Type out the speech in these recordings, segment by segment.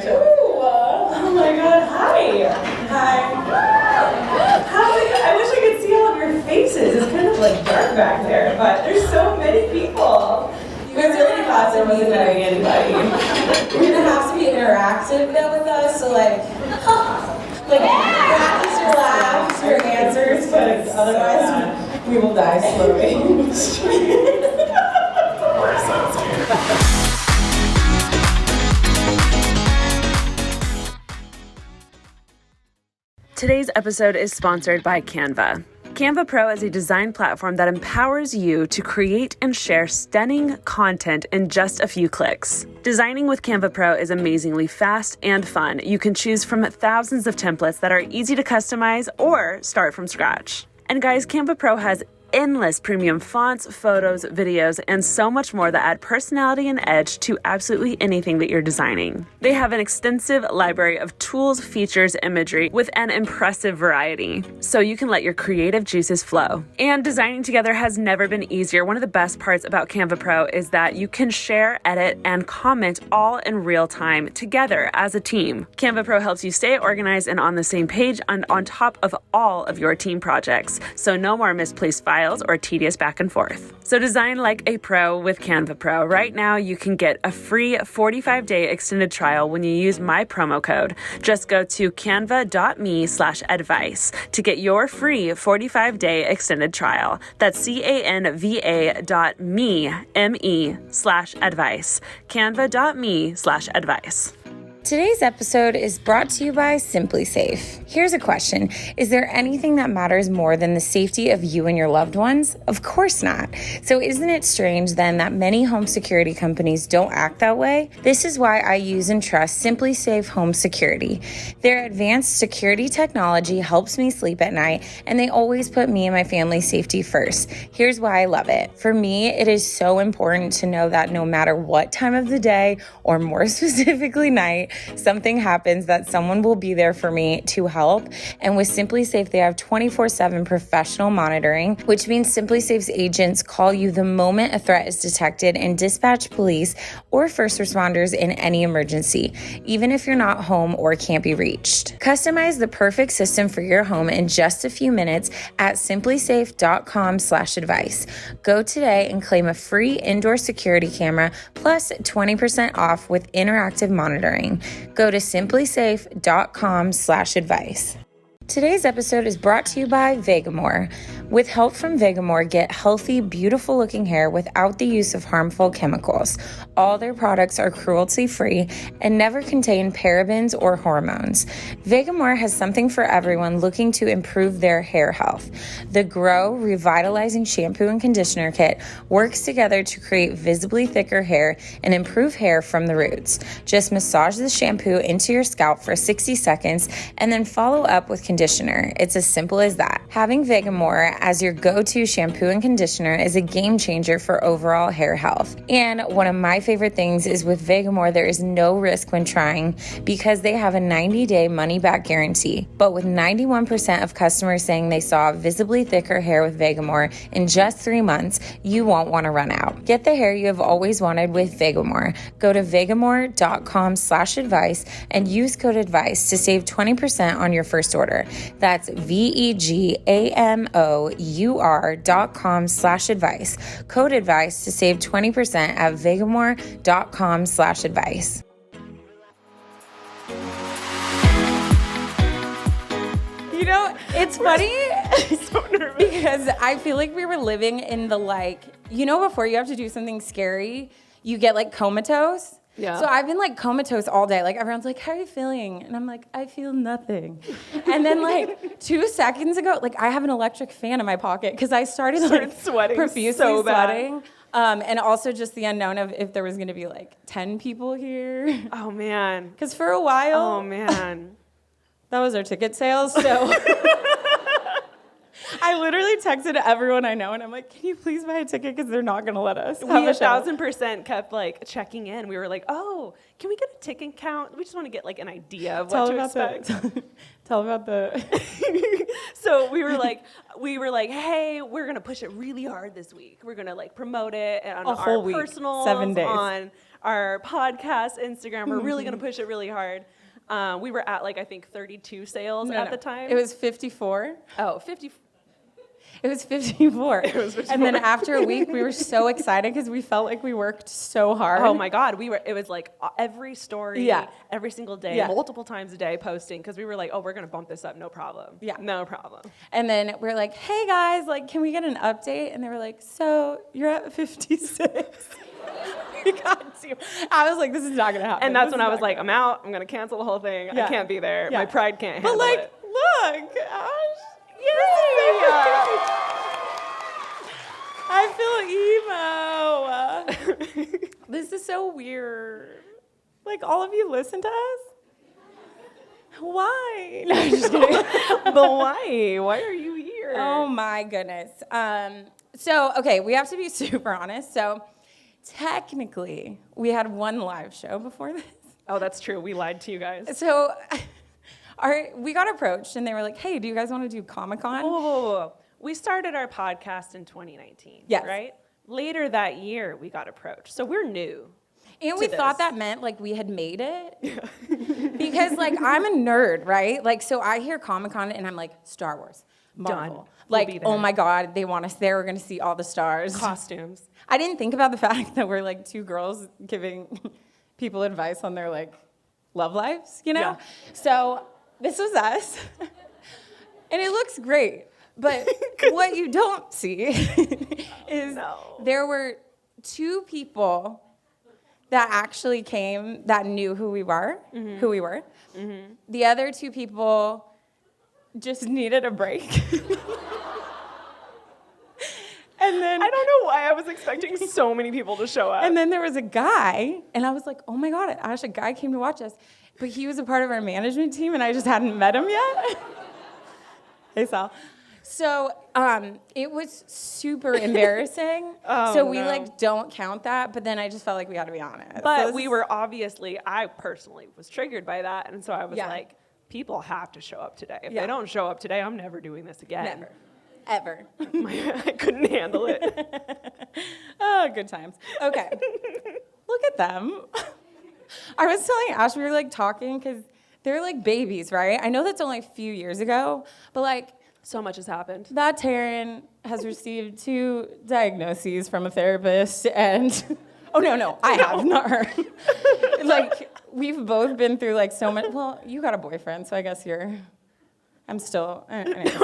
perfect. Ooh, oh my God, hi. I wish I could see all of your faces. It's kind of like dark back there, but there's so many people. You guys really thought there wasn't going to be anybody. You're going to have to be interactive now with us, so practice your laughs, your answers, because otherwise we will die slowly. Today's episode is sponsored by Canva. Canva Pro is a design platform that empowers you to create and share stunning content in just a few clicks. Designing with Canva Pro is amazingly fast and fun. You can choose from thousands of templates that are easy to customize or start from scratch. And guys, Canva Pro has endless premium fonts, photos, videos, and so much more that add personality and edge to absolutely anything that you're designing. They have an extensive library of tools, features, imagery with an impressive variety, so you can let your creative juices flow. And designing together has never been easier. One of the best parts about Canva Pro is that you can share, edit, and comment all in real time together as a team. Canva Pro helps you stay organized and on the same page and on top of all of your team projects, so no more misplaced files or tedious back and forth. So design like a pro with Canva Pro. Right now, you can get a free 45-day extended trial when you use my promo code. Just go to canva.me/advice to get your free 45-day extended trial. That's canva.me/advice. Canva.me/advice. Today's episode is brought to you by Simply Safe. Here's a question. Is there anything that matters more than the safety of you and your loved ones? Of course not. So isn't it strange then that many home security companies don't act that way? This is why I use and trust Simply Safe Home Security. Their advanced security technology helps me sleep at night, and they always put me and my family's safety first. Here's why I love it. For me, it is so important to know that no matter what time of the day, or more specifically night, something happens, that someone will be there for me to help. And with Simply Safe, they have 24/7 professional monitoring, which means Simply Safe's agents call you the moment a threat is detected and dispatch police or first responders in any emergency, even if you're not home or can't be reached. Customize the perfect system for your home in just a few minutes at simplysafe.com/advice. Go today and claim a free indoor security camera plus 20% off with interactive monitoring. Go to simplysafe.com/advice. Today's episode is brought to you by Vegamour. With help from Vegamour, get healthy, beautiful-looking hair without the use of harmful chemicals. All their products are cruelty-free and never contain parabens or hormones. Vegamour has something for everyone looking to improve their hair health. The Grow Revitalizing Shampoo and Conditioner Kit works together to create visibly thicker hair and improve hair from the roots. Just massage the shampoo into your scalp for 60 seconds and then follow up with conditioner. It's as simple as that. Having Vegamour as your go-to shampoo and conditioner is a game changer for overall hair health. And one of my favorite things is with Vegamour, there is no risk when trying because they have a 90-day money-back guarantee. But with 91% of customers saying they saw visibly thicker hair with Vegamour in just 3 months, you won't want to run out. Get the hair you have always wanted with Vegamour. Go to vegamour.com/advice and use code ADVICE to save 20% on your first order. That's vegamour.com/advice. Code ADVICE to save 20% at vegamour.com/advice. You know, it's funny so because I feel like we were living in the before you have to do something scary, you get comatose. Yeah. So I've been comatose all day. Everyone's like, how are you feeling? And I'm like, I feel nothing. And then 2 seconds ago, I have an electric fan in my pocket because I started sweating profusely so bad. sweating. And also just the unknown of if there was going to be 10 people here. Oh, man. Because for a while. Oh, man. That was our ticket sales, so. I literally texted everyone I know, and I'm like, can you please buy a ticket because they're not going to let us. We 1,000% kept checking in. We were like, oh, can we get a ticket count? We just want to get an idea of what to expect. Tell about the. So we were like, hey, we're going to push it really hard this week. We're going to promote it on a whole our week, personals, 7 days. on our podcast, Instagram. We're really going to push it really hard. We were at like, I think 32 sales at the time. It was 54. Oh, 54. It was 54. And then after a week, we were so excited because we felt like we worked so hard. Oh my God. It was like every story, every single day, multiple times a day posting because we were like, oh, we're going to bump this up. No problem. Yeah. No problem. And then we're like, hey guys, like, can we get an update? And they were like, so you're at 56. We got to. I was like, this is not going to happen. And that's when I was like, I'm out. I'm going to cancel the whole thing. I can't be there. My pride can't handle it. But like, look, Ash. Yay! I feel emo. This is so weird. Like, all of you listen to us? Why? No, I'm just kidding. But why? Why are you here? Oh my goodness. So, okay, we have to be super honest. So, technically, we had one live show before this. Oh, that's true. We lied to you guys. So, we got approached, and they were like, hey, do you guys want to do Comic-Con? Whoa. We started our podcast in 2019, right? Later that year, we got approached. So we're new. And we thought that meant, like, we had made it. Because, like, I'm a nerd, right? Like, so I hear Comic-Con, and I'm like, Star Wars, Marvel. Done. Like, oh, my God, they want us there. We're going to see all the stars. Costumes. I didn't think about the fact that we're, like, two girls giving people advice on their, like, love lives, you know? Yeah. So this was us. And it looks great. But what you don't see is there were two people that actually came that knew who we were. Mm-hmm. The other two people just needed a break. And then I don't know why I was expecting so many people to show up. And then there was a guy, and I was like, oh my God, Ash, a guy came to watch us. But he was a part of our management team, and I just hadn't met him yet. Hey, Sal. So it was super embarrassing. We like don't count that, but then I just felt like we had to be honest. But we were I personally was triggered by that, and so I was like, people have to show up today. If they don't show up today, I'm never doing this again. Never. Ever. I couldn't handle it. Oh, good times. Okay. Look at them. I was telling Ash, we were like talking because they're like babies, right? I know that's only a few years ago, but like, so much has happened. That Taryne has received 2 diagnoses from a therapist, and I have, not her. Like, we've both been through like so much. Well, you got a boyfriend, so I guess I'm still. Anyways.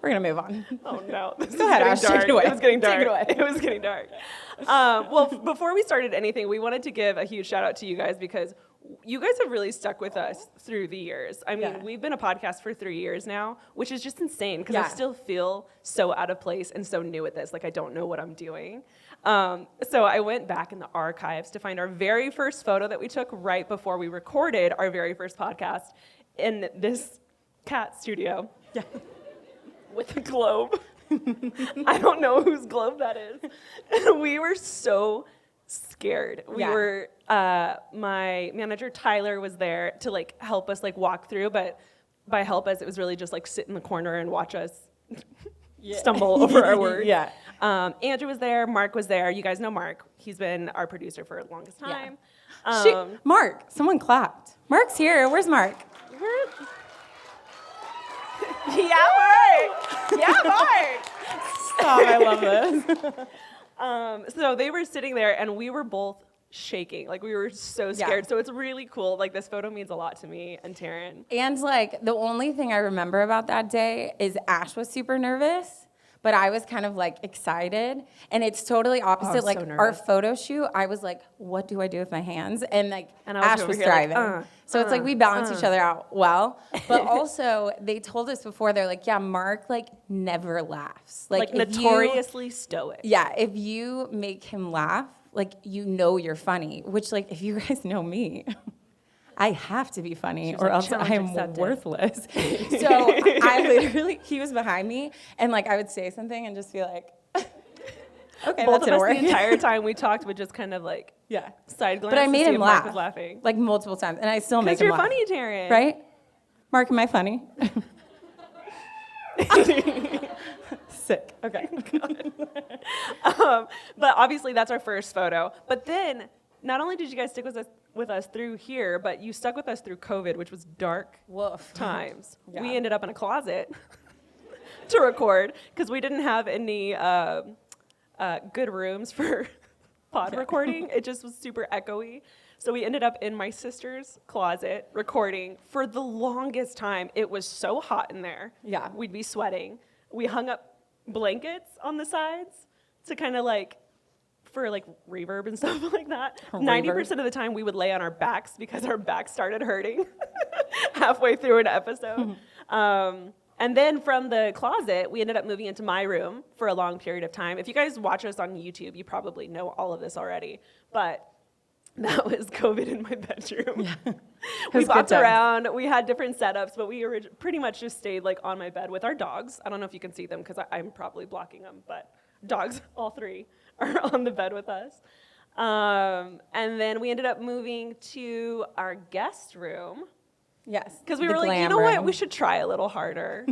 We're gonna move on. Oh no! Go ahead, Ash. Take it away. It was getting dark. Take it away. It was getting dark. Well, before we started anything, we wanted to give a huge shout out to you guys because you guys have really stuck with us through the years. I mean, we've been a podcast for 3 years now, which is just insane because I still feel so out of place and so new at this. Like, I don't know what I'm doing. So I went back in the archives to find our very first photo that we took right before we recorded our very first podcast in this cat studio. Yeah. With a globe. I don't know whose globe that is. We were so scared. We were, my manager Tyler was there to like help us like walk through, but by help us, it was really just like sit in the corner and watch us stumble over our words. Andrew was there, Mark was there. You guys know Mark. He's been our producer for the longest time. Mark, someone clapped. Mark's here. Where's Mark? Mark. Stop, I love this. So they were sitting there, and we were both shaking. Like, we were so scared. So it's really cool. Like, this photo means a lot to me and Taryne. And, like, the only thing I remember about that day is Ash was super nervous, but I was kind of, like, excited. And it's totally opposite. Like, our photo shoot, I was like, what do I do with my hands? And, like, Ash was driving. Like, so it's like we balance each other out well. But also, they told us before, they're like, Mark, like, never laughs. Like notoriously stoic. Yeah, if you make him laugh, like, you know you're funny. Which, like, if you guys know me, I have to be funny or else I'm worthless. So I literally, he was behind me, and, like, I would say something and just be like, okay, both of us the entire time we talked would just kind of like side glance. But I made him laugh. Mark was laughing like multiple times, and I still make him laugh. Because you're funny, Taryne. Right? Mark, am I funny? Sick. Okay. But obviously that's our first photo. But then not only did you guys stick with us through here, but you stuck with us through COVID, which was dark times. Yeah. We ended up in a closet to record because we didn't have any good rooms for pod recording. It just was super echoey. So we ended up in my sister's closet recording for the longest time. It was so hot in there. Yeah. We'd be sweating. We hung up blankets on the sides to kind of like, for like reverb and stuff like that. 90% of the time we would lay on our backs because our backs started hurting halfway through an episode. And then from the closet, we ended up moving into my room for a long period of time. If you guys watch us on YouTube, you probably know all of this already. But that was COVID in my bedroom. Yeah. We bopped around. We had different setups, but we pretty much just stayed like on my bed with our dogs. I don't know if you can see them because I'm probably blocking them, but dogs, all three, are on the bed with us. And then we ended up moving to our guest room. Yes. Because we were like, you know what? We should try a little harder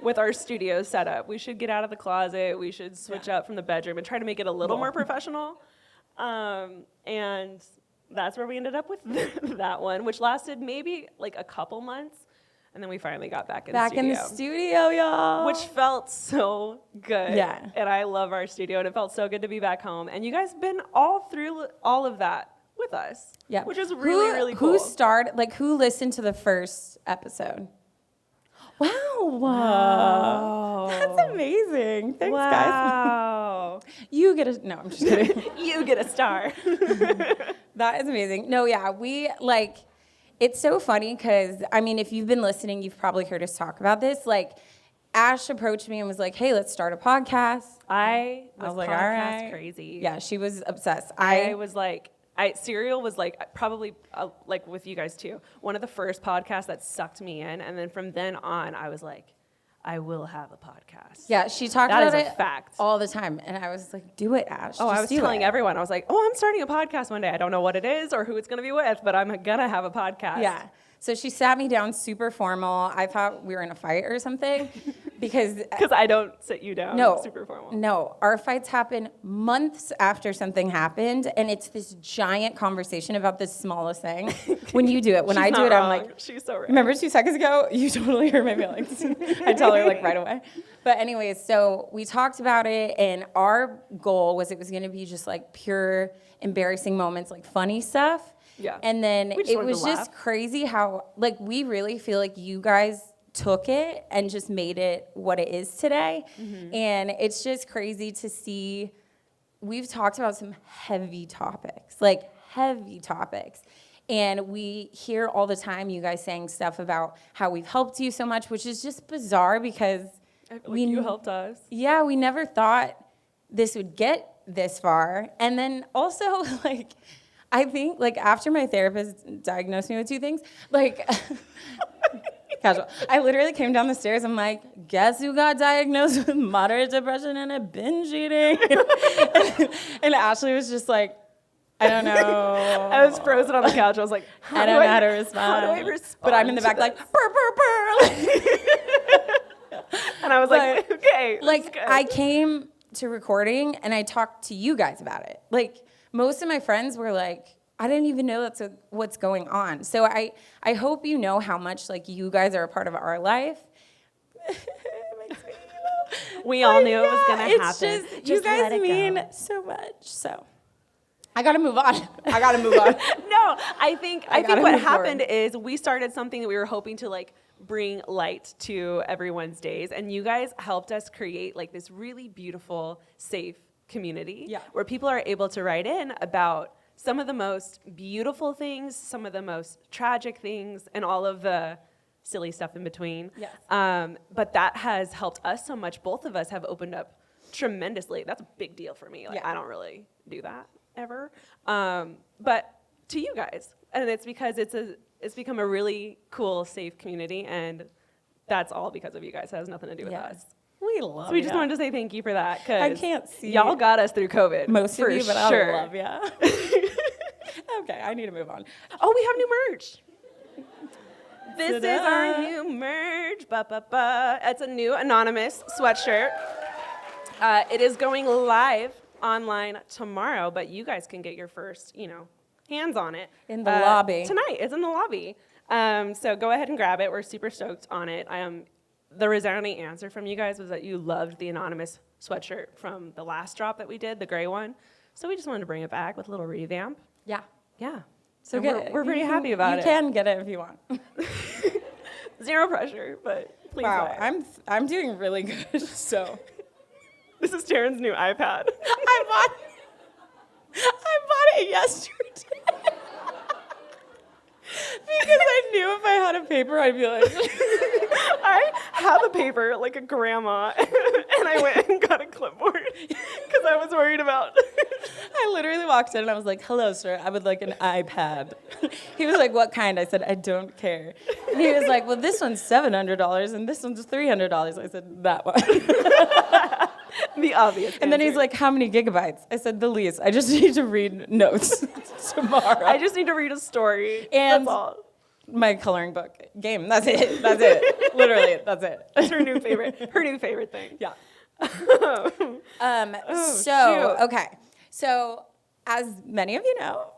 with our studio setup. We should get out of the closet. We should switch up from the bedroom and try to make it a little more professional. And that's where we ended up with that one, which lasted maybe like a couple months. And then we finally got back in the studio. Back in the studio, y'all. Which felt so good. Yeah. And I love our studio, and it felt so good to be back home. And you guys have been all through all of that with us. Yeah. Which is really cool. Who listened to the first episode? Wow. That's amazing. Thanks, guys. Wow. You get a, no, I'm just kidding. You get a star. That is amazing. No, yeah, it's so funny because, I mean, if you've been listening, you've probably heard us talk about this. Like, Ash approached me and was like, hey, let's start a podcast. I was like, podcast all right. crazy. Yeah, she was obsessed. I was like, Serial was like probably like with you guys too, one of the first podcasts that sucked me in. And then from then on, I was like, I will have a podcast. Yeah, she talked that about is it a fact. all the time. And I was like, do it, Ash. Oh, I was telling everyone. I was like, oh, I'm starting a podcast one day. I don't know what it is or who it's going to be with, but I'm going to have a podcast. Yeah. So she sat me down super formal. I thought we were in a fight or something because I don't sit you down super formal. No, our fights happen months after something happened, and it's this giant conversation about the smallest thing. When you do it, when I do it, I'm like, she's so right. Remember 2 seconds ago? You totally hurt my feelings. I tell her like right away. But anyways, so we talked about it, and our goal was it was going to be just like pure embarrassing moments, like funny stuff. Yeah. And then it was just laugh. crazy how, like, we really feel like you guys took it and just made it what it is today. Mm-hmm. And it's just crazy to see. We've talked about some heavy topics. And we hear all the time you guys saying stuff about how we've helped you so much, which is just bizarre because you helped us. Yeah, we never thought this would get this far. And then also, like, I think, like, after my therapist diagnosed me with 2 things, like, casual. I literally came down the stairs. I'm like, guess who got diagnosed with moderate depression and a binge eating? And Ashley was just like, I don't know. I was frozen on the couch. I was like, I don't know how to respond. How do I respond? But I'm in the back like, purr, purr, purr. And I was like, okay. Like, I came to recording and I talked to you guys about it. Like, most of my friends were like, I didn't even know that's what's going on. So I hope you know how much, like, you guys are a part of our life. It makes me we all knew it was going to happen. Just you guys mean so much. So I got to move on. No, I think what happened is we started something that we were hoping to, like, bring light to everyone's days. And you guys helped us create, like, this really beautiful, safe community where people are able to write in about some of the most beautiful things, some of the most tragic things, and all of the silly stuff in between. Yes. But that has helped us so much. Both of us have opened up tremendously. That's a big deal for me. Like, I don't really do that ever. But to you guys, and it's because it's become a really cool, safe community, and that's all because of you guys. It has nothing to do with us. We love So we just wanted to say thank you for that. I can't see y'all got us through COVID. most of you, but sure. I love ya. Okay, I need to move on. Oh, we have new merch. This is our new merch. It's a new anonymous sweatshirt. It is going live online tomorrow, but you guys can get your first, hands on it. In the lobby. Tonight. It's in the lobby. So go ahead and grab it. We're super stoked on it. The resounding answer from you guys was that you loved the anonymous sweatshirt from the last drop that we did, the gray one. So we just wanted to bring it back with a little revamp. Yeah. Yeah. So we're pretty happy about it. You can get it if you want. Zero pressure, but please. Wow, buy it. I'm doing really good. So This is Taryne's new iPad. I bought it yesterday. Because I knew if I had a paper, I'd be like, I have a paper like a grandma, and I went and got a clipboard because I was worried about. I literally walked in and I was like, hello, sir, I would like an iPad. He was like, what kind? I said, I don't care. And he was like, well, this one's $700 and this one's $300. I said, that one. The obvious. And then he's like, how many gigabytes? I said, the least. I just need to read notes tomorrow. I just need to read a story. And that's all. My coloring book game. That's it. That's it. Literally, that's it. That's her new favorite. Her new favorite thing. Yeah. Shoot. Okay. So, as many of you know,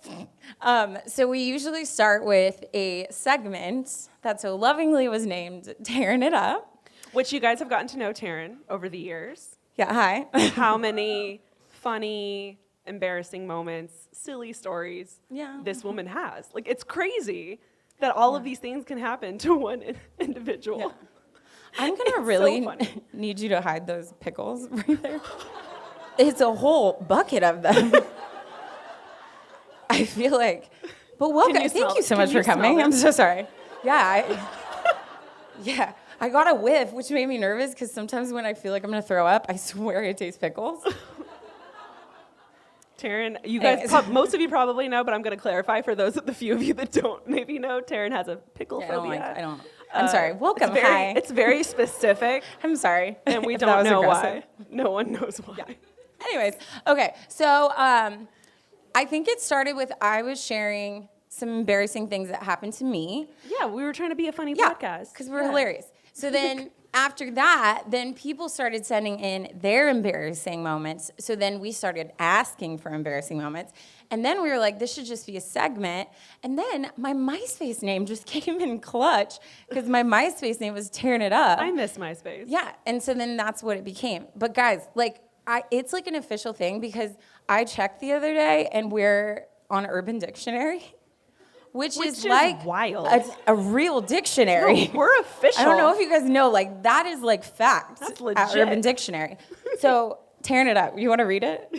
so we usually start with a segment that so lovingly was named Tearing It Up. Which you guys have gotten to know Taryne over the years. Yeah, hi. How many funny, embarrassing moments, silly stories this woman has. Like, it's crazy that all of these things can happen to one individual. Yeah. I'm going to really need you to hide those pickles right there. It's a whole bucket of them. I feel like, but welcome. Thank you so much for coming. I'm so sorry. Yeah. I got a whiff, which made me nervous because sometimes when I feel like I'm going to throw up, I swear I taste pickles. Taryne, you guys, most of you probably know, but I'm going to clarify for the few of you that don't maybe know, Taryne has a pickle phobia. I'm sorry. Welcome. Hi. It's very specific. I'm sorry. And we don't know why. No one knows why. Yeah. Anyways, okay. So I think it started with I was sharing some embarrassing things that happened to me. Yeah, we were trying to be a funny podcast. Because we're hilarious. So then after that, then people started sending in their embarrassing moments. So then we started asking for embarrassing moments. And then we were like, this should just be a segment. And then my MySpace name just came in clutch because my MySpace name was Tearing It Up. I miss MySpace. Yeah, and so then that's what it became. But guys, it's like an official thing because I checked the other day and we're on Urban Dictionary. Which is like wild. A real dictionary. No, we're official. I don't know if you guys know, that is like fact. That's legit. At Urban Dictionary. So, Tearing It Up. You want to read it?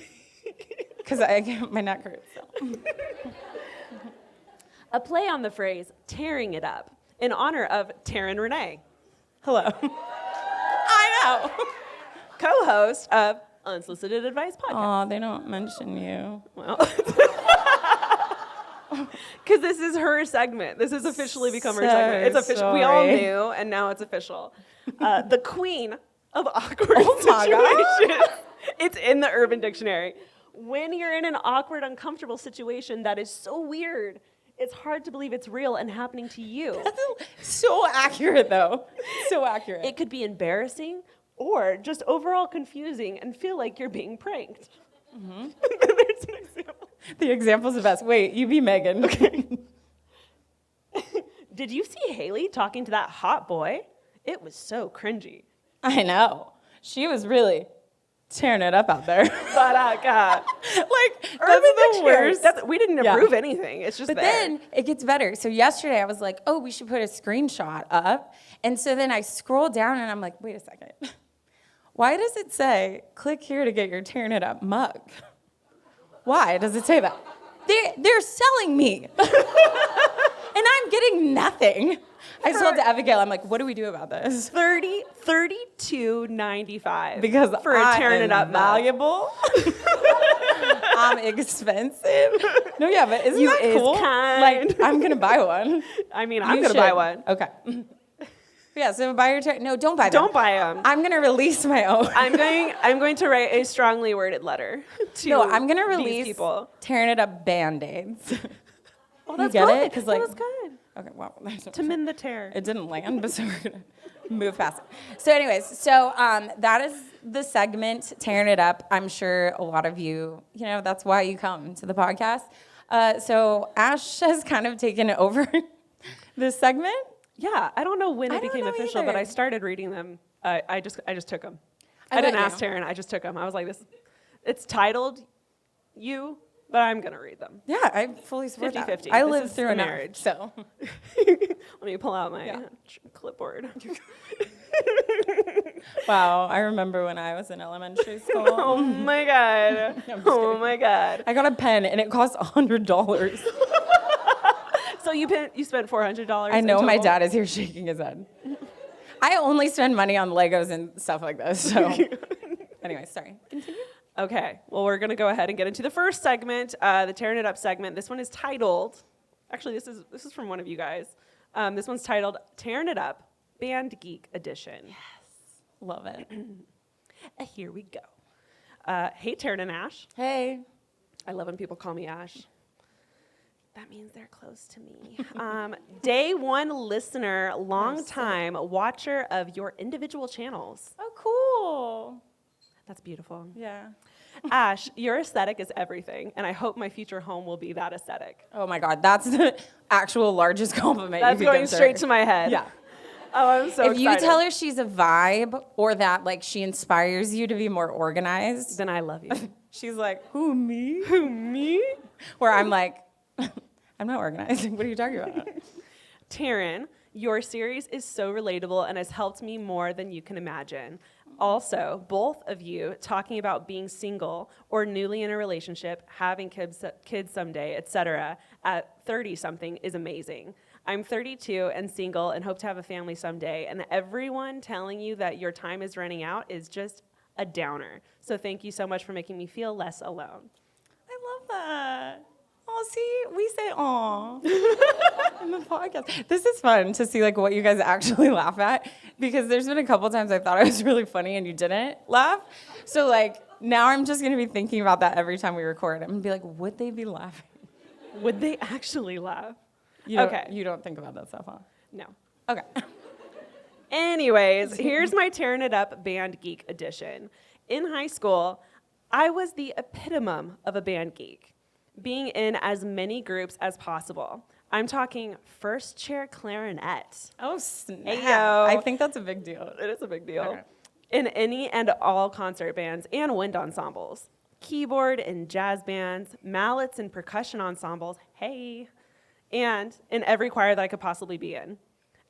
Because my neck hurts. So. A play on the phrase tearing it up in honor of Taryne Renee. Hello. I know. Co-host of Unsolicited Advice Podcast. Aw, they don't mention you. Well, because this is her segment. This has officially become her segment. It's official. Sorry. We all knew, and now it's official. The queen of awkward my situations. It's in the Urban Dictionary. When you're in an awkward, uncomfortable situation that is so weird, it's hard to believe it's real and happening to you. That's so accurate, though. So accurate. It could be embarrassing or just overall confusing and feel like you're being pranked. Mm-hmm. There's an example. The example's the best. Wait, you be Megan. Okay. Did you see Haley talking to that hot boy? It was so cringy. I know. She was really tearing it up out there. But God. That's the worst. We didn't approve anything. It's just But there. then it gets better. So yesterday I was like, oh, we should put a screenshot up. And so then I scroll down and I'm like, wait a second. Why does it say, click here to get your Tearing It Up mug? Why does it say that? They're selling me. And I'm getting nothing. I told to Abigail, I'm like, what do we do about this? $32.95 Because for a Tearing It Up valuable. I'm expensive. No, yeah, but isn't that cool? Kind. I'm gonna buy one. I mean, I'm gonna buy one. Okay. Yeah, so buy your no, don't buy them. Don't buy them. I'm gonna release my own. I'm going to write a strongly worded letter to I'm gonna release these people. Tearing It Up Band-Aids. Oh, that's you get good. it? 'Cause, that was good. Okay, well, To mend the tear. it didn't land, but so we're gonna. Move past it. So anyways, that is the segment, Tearing It Up. I'm sure a lot of you, that's why you come to the podcast. So Ash has kind of taken over this segment. Yeah, I don't know when it became official, but I started reading them. I just took them. I didn't ask Taryne. I just took them. I was like, it's titled You, but I'm going to read them. Yeah, I fully support 50-50. I lived through a marriage, so. Let me pull out my clipboard. Wow, I remember when I was in elementary school. Oh my God. Oh my God. I got a pen and it cost $100. So you spent $400? I know my dad is here shaking his head. I only spend money on Legos and stuff like this, so. Anyway, sorry. Continue. Okay, well, we're going to go ahead and get into the first segment, the Tearing It Up segment. This one is titled, actually, this is from one of you guys. This one's titled, Tearing It Up, Band Geek Edition. Yes, love it. Here we go. Hey, Taryne and Ash. Hey. I love when people call me Ash. That means they're close to me. Day one listener, long time watcher of your individual channels. Oh, cool. That's beautiful. Yeah. Ash, your aesthetic is everything, and I hope my future home will be that aesthetic. Oh my God, that's the actual largest compliment. That's you could going give straight her. to my head. Yeah. Oh, I'm so excited. If you tell her she's a vibe or that like she inspires you to be more organized, then I love you. she's like, who, me? Who, me? Where I'm like, I'm not organized. What are you talking about? Taryne, your series is so relatable and has helped me more than you can imagine. Also, both of you talking about being single or newly in a relationship, having kids someday, etc. at 30-something is amazing. I'm 32 and single and hope to have a family someday, and everyone telling you that your time is running out is just a downer. So thank you so much for making me feel less alone. I love that. Oh, see, we say aw in the podcast. This is fun to see like what you guys actually laugh at, because there's been a couple times I thought I was really funny and you didn't laugh. So like now I'm just gonna be thinking about that every time we record. I'm gonna be like, would they be laughing? Would they actually laugh? Okay. You don't think about that stuff, huh? No. Okay. Anyways, here's my Tearing It Up Band Geek edition. In high school, I was the epitome of a band geek, being in as many groups as possible. I'm talking first chair clarinet. Oh, snap. Ayo. I think that's a big deal. It is a big deal. Okay. In any and all concert bands and wind ensembles, keyboard and jazz bands, mallets and percussion ensembles, hey, and in every choir that I could possibly be in,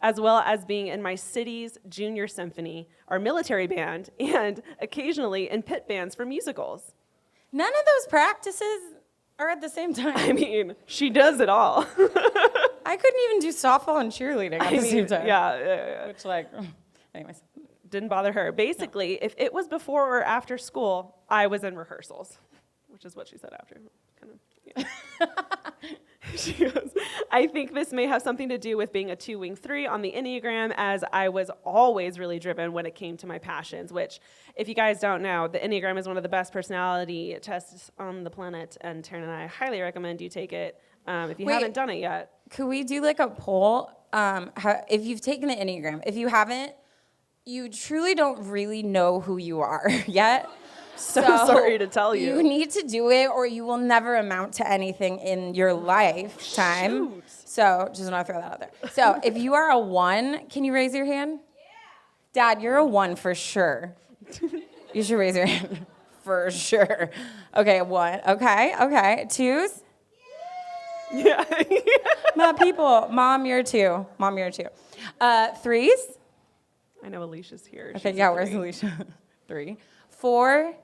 as well as being in my city's junior symphony, our military band, and occasionally in pit bands for musicals. None of those practices are at the same time. I mean, she does it all. I couldn't even do softball and cheerleading at the same time. Yeah. Which, like, anyways. Didn't bother her. Basically, if it was before or after school, I was in rehearsals, which is what she said after. Kind of. Yeah. She goes, I think this may have something to do with being a 2 wing 3 on the Enneagram, as I was always really driven when it came to my passions, which, if you guys don't know, the Enneagram is one of the best personality tests on the planet, and Taryne and I highly recommend you take it if you haven't done it yet. Could we do like a poll? If you've taken the Enneagram, if you haven't, you truly don't really know who you are yet. So sorry to tell you. You need to do it or you will never amount to anything in your lifetime. Shoot. So just want to throw that out there. So if you are a 1, can you raise your hand? Yeah. Dad, you're a 1 for sure. You should raise your hand for sure. Okay, 1. Okay. 2s? Yeah. My people. Mom, you're 2. 3s? I know Alicia's here. Okay, She's yeah, a where's 3. Alicia? 3. 4.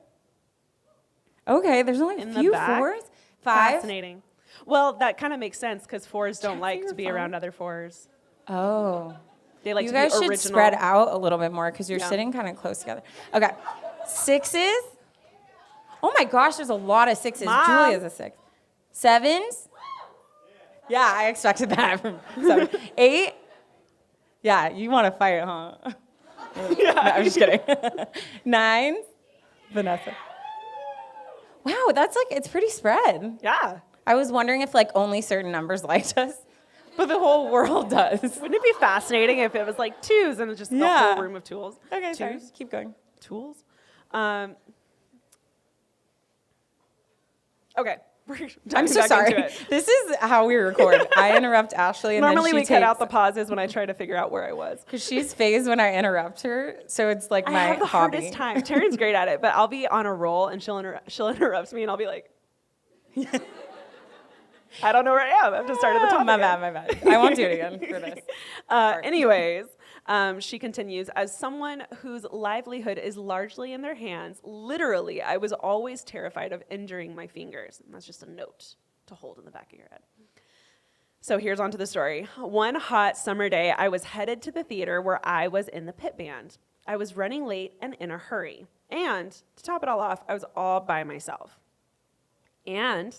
Okay, there's only a few 4s. 5. Fascinating. Well, that kind of makes sense because 4s don't Check like your to be phone. around other 4s. Oh. They like You to be guys original. should spread out a little bit more because you're Yeah. sitting kind of close together. Okay. 6s? Oh my gosh, there's a lot of 6s. Mom. Julia's a 6. 7s? Yeah, I expected that from 7. 8? Yeah, you want to fight, huh? Yeah. No, I'm just kidding. 9s? Vanessa. Wow, that's like, it's pretty spread. Yeah. I was wondering if like only certain numbers liked us. But the whole world does. Wouldn't it be fascinating if it was like twos and it's just the whole room of tools? Okay, sorry. Keep going. Tools? Okay. I'm so sorry. This is how we record. I interrupt Ashley, and normally then we cut out the pauses when I try to figure out where I was. Because she's phased when I interrupt her, so it's like my I have the hobby. hardest time. Taryne's great at it, but I'll be on a roll and she'll interrupt me, and I'll be like, I don't know where I am. I have to start at the top. My bad. I won't do it again for this. Anyways, she continues, as someone whose livelihood is largely in their hands, literally, I was always terrified of injuring my fingers. And that's just a note to hold in the back of your head. So here's on to the story. One hot summer day, I was headed to the theater where I was in the pit band. I was running late and in a hurry. And to top it all off, I was all by myself. And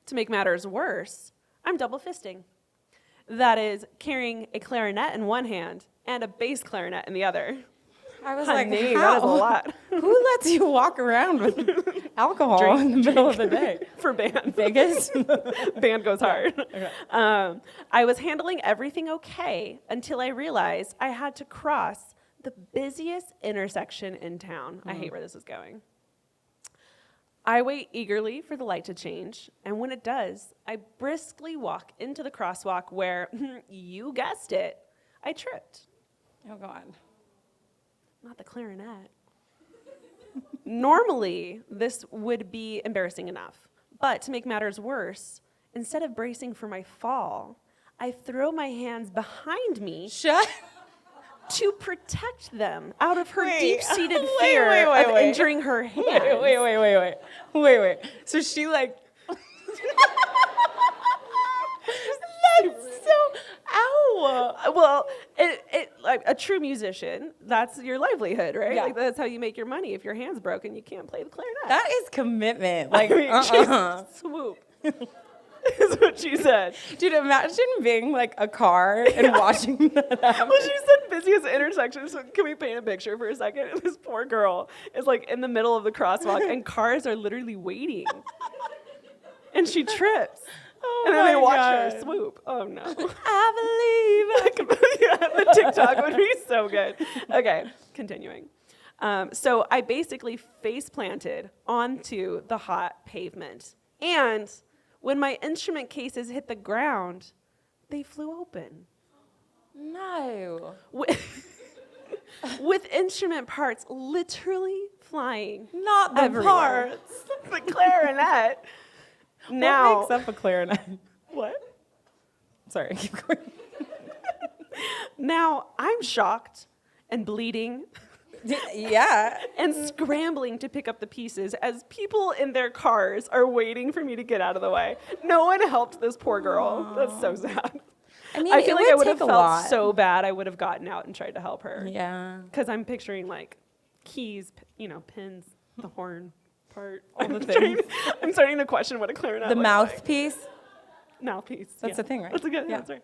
to make matters worse, I'm double fisting. That is, carrying a clarinet in one hand and a bass clarinet in the other. I was Honey, like, that is a lot. Who lets you walk around with alcohol in the middle of the day? For band. Vegas? Band goes hard. Okay. I was handling everything okay until I realized I had to cross the busiest intersection in town. I hate where this is going. I wait eagerly for the light to change, and when it does, I briskly walk into the crosswalk where, you guessed it, I tripped. Oh, God. Not the clarinet. Normally, this would be embarrassing enough, but to make matters worse, instead of bracing for my fall, I throw my hands behind me to protect them out of her deep-seated fear of injuring her hands. Wait. So she like... That's so... Ow! Well, it like a true musician, that's your livelihood, right? Yeah. Like that's how you make your money. If your hand's broken, you can't play the clarinet. That is commitment. Like, Swoop. Is what she said. Dude, imagine being like a car and watching that happen. Well, she said busiest intersection. So can we paint a picture for a second? And this poor girl is like in the middle of the crosswalk, and cars are literally waiting, and she trips. Oh, and then they watch God. her swoop. Oh no! I believe. Yeah, the TikTok would be so good. Okay, continuing. So I basically face planted onto the hot pavement, and when my instrument cases hit the ground, they flew open. No. With instrument parts literally flying. Not the everywhere. parts. The clarinet. Now, What makes up a clarinet? what? Sorry, keep going. Now I'm shocked and bleeding Yeah. and scrambling to pick up the pieces as people in their cars are waiting for me to get out of the way. No one helped this poor girl. Aww. That's so sad. I mean, I feel like I would have take a felt lot. so bad. I would have gotten out and tried to help her. Yeah. Because I'm picturing like keys, pins, the horn part, all the things. I'm starting to question what a clarinet The looks mouthpiece. like. Mouthpiece. That's the thing, right? That's a good. Yeah. That's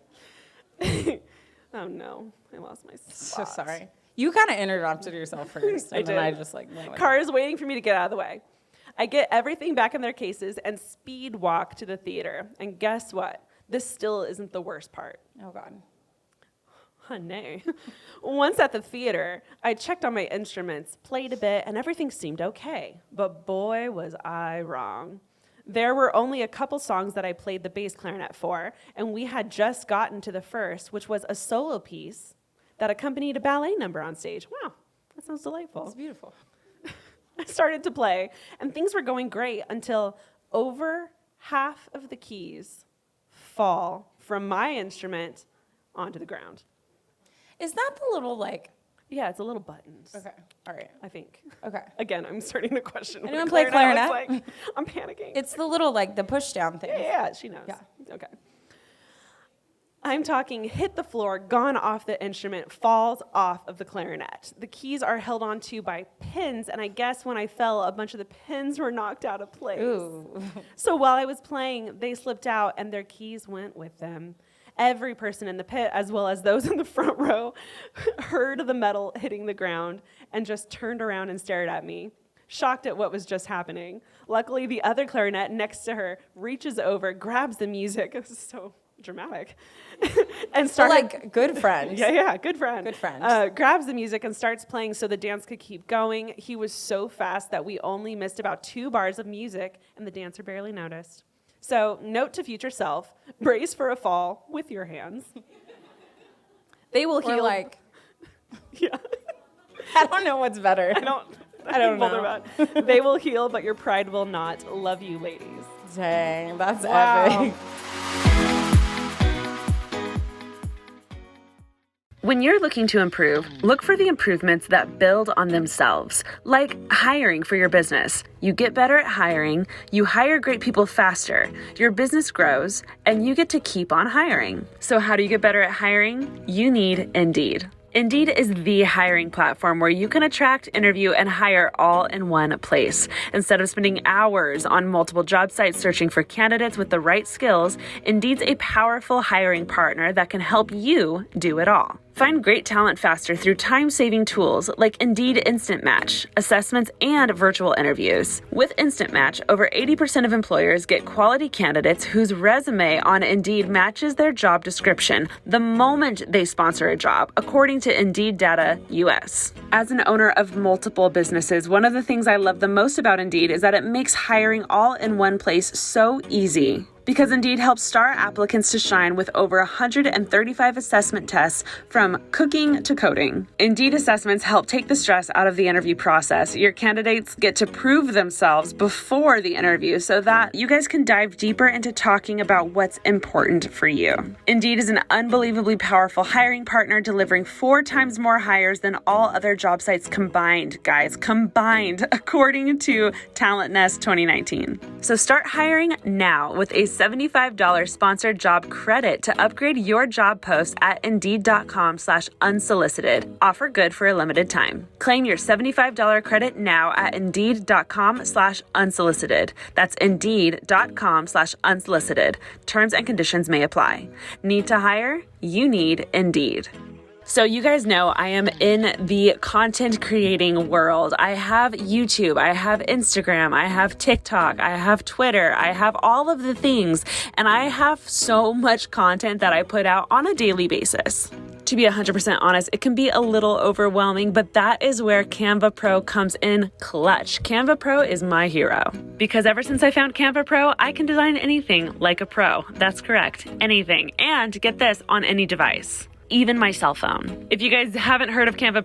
right. Oh no, I lost my spot. So sorry. You kind of interrupted yourself first, I and then did. I just like went with it. Cars waiting for me to get out of the way. I get everything back in their cases and speed walk to the theater. And guess what? This still isn't the worst part. Oh God. Honey. Once at the theater, I checked on my instruments, played a bit, and everything seemed okay. But boy, was I wrong. There were only a couple songs that I played the bass clarinet for, and we had just gotten to the first, which was a solo piece that accompanied a ballet number on stage. Wow, that sounds delightful. That's beautiful. I started to play, and things were going great until over half of the keys fall from my instrument onto the ground. Is that the little like? Yeah, it's a little buttons. Okay. All right. I think. Okay. Again, I'm starting to question. what Anyone a play clarinet clarinet? looks like. I'm panicking. It's the little like the push down thing. Yeah, she knows. Yeah. Okay. I'm talking hit the floor, gone off the instrument, falls off of the clarinet. The keys are held onto by pins, and I guess when I fell, a bunch of the pins were knocked out of place. Ooh. So while I was playing, they slipped out, and their keys went with them. Every person in the pit, as well as those in the front row, heard the metal hitting the ground and just turned around and stared at me, shocked at what was just happening. Luckily, the other clarinet next to her reaches over, grabs the music. This is so dramatic, and started like good friends. Yeah, good friend. Good friend. Grabs the music and starts playing so the dance could keep going. He was so fast that we only missed about 2 bars of music, and the dancer barely noticed. So, note to future self: brace for a fall with your hands. They will heal. Like, yeah. I don't know what's better. I don't know. They will heal, but your pride will not. Love you, ladies. Dang, that's Wow. epic. When you're looking to improve, look for the improvements that build on themselves, like hiring for your business. You get better at hiring, you hire great people faster, your business grows, and you get to keep on hiring. So how do you get better at hiring? You need Indeed. Indeed is the hiring platform where you can attract, interview, and hire all in one place. Instead of spending hours on multiple job sites searching for candidates with the right skills, Indeed's a powerful hiring partner that can help you do it all. Find great talent faster through time-saving tools like Indeed Instant Match, assessments, and virtual interviews. With Instant Match, over 80% of employers get quality candidates whose resume on Indeed matches their job description the moment they sponsor a job, according to Indeed Data US. As an owner of multiple businesses, one of the things I love the most about Indeed is that it makes hiring all in one place so easy. Because Indeed helps star applicants to shine with over 135 assessment tests from cooking to coding. Indeed assessments help take the stress out of the interview process. Your candidates get to prove themselves before the interview so that you guys can dive deeper into talking about what's important for you. Indeed is an unbelievably powerful hiring partner, delivering 4 times more hires than all other job sites combined, guys, according to Talent Nest 2019. So start hiring now with a $75 sponsored job credit to upgrade your job post at Indeed.com/unsolicited. Offer good for a limited time. Claim your $75 credit now at Indeed.com/unsolicited. That's Indeed.com/unsolicited. Terms and conditions may apply. Need to hire? You need Indeed. So you guys know I am in the content creating world. I have YouTube, I have Instagram, I have TikTok, I have Twitter, I have all of the things, and I have so much content that I put out on a daily basis. To be 100% honest, it can be a little overwhelming, but that is where Canva Pro comes in clutch. Canva Pro is my hero. Because ever since I found Canva Pro, I can design anything like a pro. That's correct, anything. And get this, on any device. Even my cell phone. If you guys haven't heard of Canva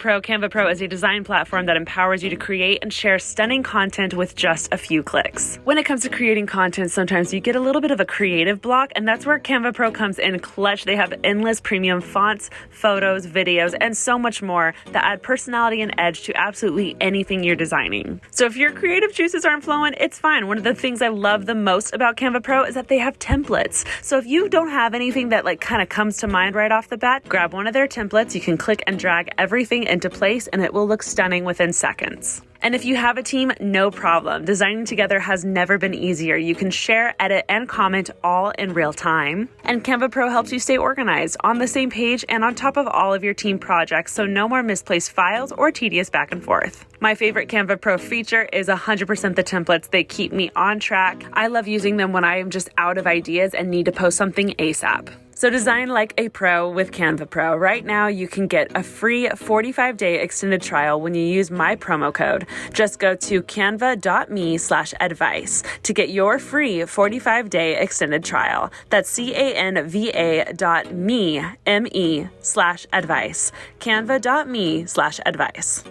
Pro is a design platform that empowers you to create and share stunning content with just a few clicks. When it comes to creating content, sometimes you get a little bit of a creative block, and that's where Canva Pro comes in clutch. They have endless premium fonts, photos, videos, and so much more that add personality and edge to absolutely anything you're designing. So if your creative juices aren't flowing, it's fine. One of the things I love the most about Canva Pro is that they have templates. So if you don't have anything that kind of comes to mind right off the bat, grab one of their templates. You can click and drag everything into place and it will look stunning within seconds. And if you have a team, no problem. Designing together has never been easier. You can share, edit, and comment all in real time. And Canva Pro helps you stay organized, on the same page, and on top of all of your team projects, so no more misplaced files or tedious back and forth. My favorite Canva Pro feature is 100% the templates. They keep me on track. I love using them when I am just out of ideas and need to post something ASAP. So design like a pro with Canva Pro. Right now, you can get a free 45-day extended trial when you use my promo code. Just go to canva.me/advice to get your free 45-day extended trial. That's canva.me/advice. Canva.me/advice.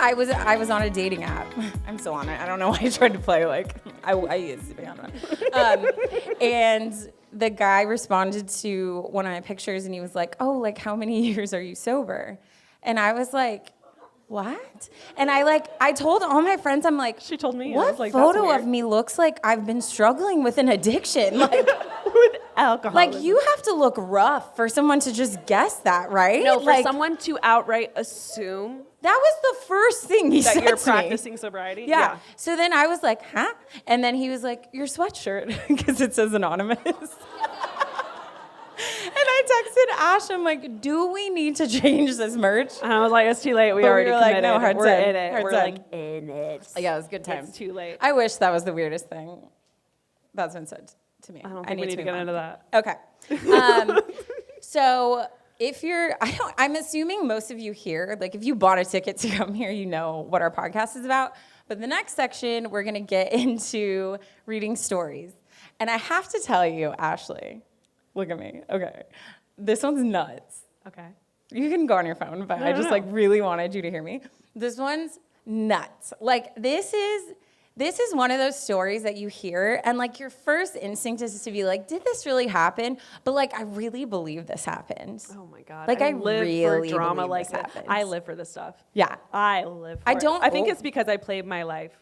I was on a dating app. I'm still on it. I don't know why I tried to play I used to be on it. And the guy responded to one of my pictures and he was like, "Oh, how many years are you sober?" And I was like, "What?" And I told all my friends, I'm like, she told me, what photo of me looks like I've been struggling with an addiction? With alcohol. You have to look rough for someone to just guess that, right? No, for someone to outright assume that was the first thing he said that you're to practicing me. sobriety. Yeah. So then I was like, "Huh?" And then he was like, "Your sweatshirt," because it says anonymous. And I texted Ash, I'm like, do we need to change this merch? And I was like, it's too late. We But already we were like, committed. no, hard We're send. in it. Hard We're send. like in it. Yeah, it was a good time. It's too late. I wish that was the weirdest thing that's been said to me. I don't think we need to get into that. Okay. So if I'm assuming most of you here, like if you bought a ticket to come here, you know what our podcast is about. But the next section, we're going to get into reading stories. And I have to tell you, Ashley, look at me. Okay. This one's nuts. Okay. You can go on your phone, but I just like really wanted you to hear me. This one's nuts. Like this is one of those stories that you hear and like your first instinct is to be like, did this really happen? But like, I really believe this happened. Oh my God. Like I live really for drama believe like this that. happens. I live for this stuff. Yeah. I live for it. I think it's because I played my life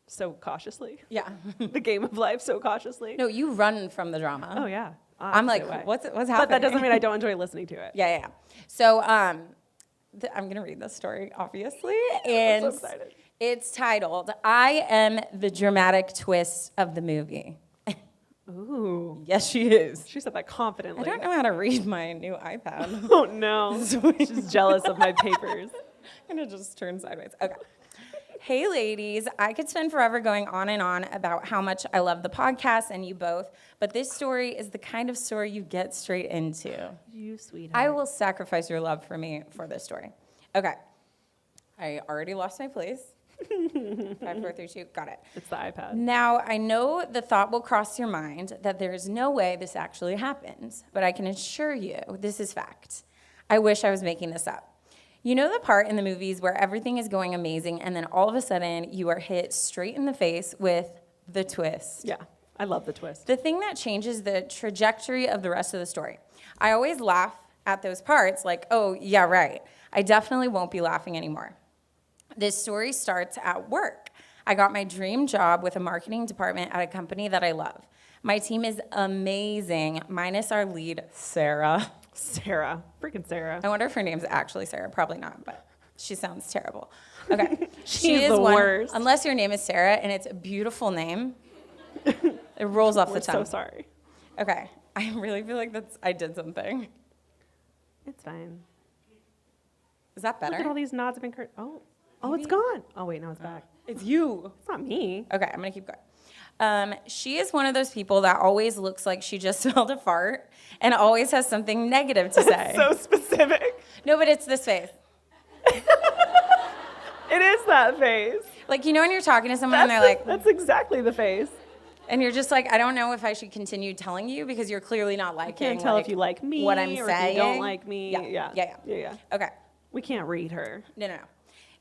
so cautiously. Yeah. The game of life so cautiously. No, you run from the drama. Oh yeah. I'm like, what's happening? But that doesn't mean I don't enjoy listening to it. Yeah. So I'm gonna read this story, obviously, and I'm so excited. It's titled "I Am the Dramatic Twist of the Movie." Ooh. Yes, she is. She said that confidently. I don't know how to read my new iPad. Oh no. She's jealous of my papers. I'm gonna just turn sideways. Okay. Hey ladies, I could spend forever going on and on about how much I love the podcast and you both, but this story is the kind of story you get straight into. You sweetheart. I will sacrifice your love for me for this story. Okay. I already lost my place. 5, 4, 3, 2, got it. It's the iPad. Now, I know the thought will cross your mind that there is no way this actually happens, but I can assure you this is fact. I wish I was making this up. You know the part in the movies where everything is going amazing and then all of a sudden you are hit straight in the face with the twist. Yeah, I love the twist. The thing that changes the trajectory of the rest of the story. I always laugh at those parts like, oh, yeah, right. I definitely won't be laughing anymore. This story starts at work. I got my dream job with a marketing department at a company that I love. My team is amazing, minus our lead, Sarah. Freaking Sarah. I wonder if her name's actually Sarah. Probably not, but she sounds terrible. Okay. She's the worst. Unless your name is Sarah and it's a beautiful name. It rolls off the tongue. So sorry. Okay. I really feel like I did something. It's fine. Is that better? Look at all these nods have been Oh, it's gone. Oh, wait, now it's back. It's you. It's not me. Okay, I'm going to keep going. She is one of those people that always looks like she just smelled a fart and always has something negative to say. So specific. No, but it's this face. It is that face. Like, you know when you're talking to someone and they're like... That's exactly the face. And you're just like, I don't know if I should continue telling you because you're clearly not liking... I can't tell if you like me what I'm or saying. if you don't like me. Yeah. Okay. We can't read her. No.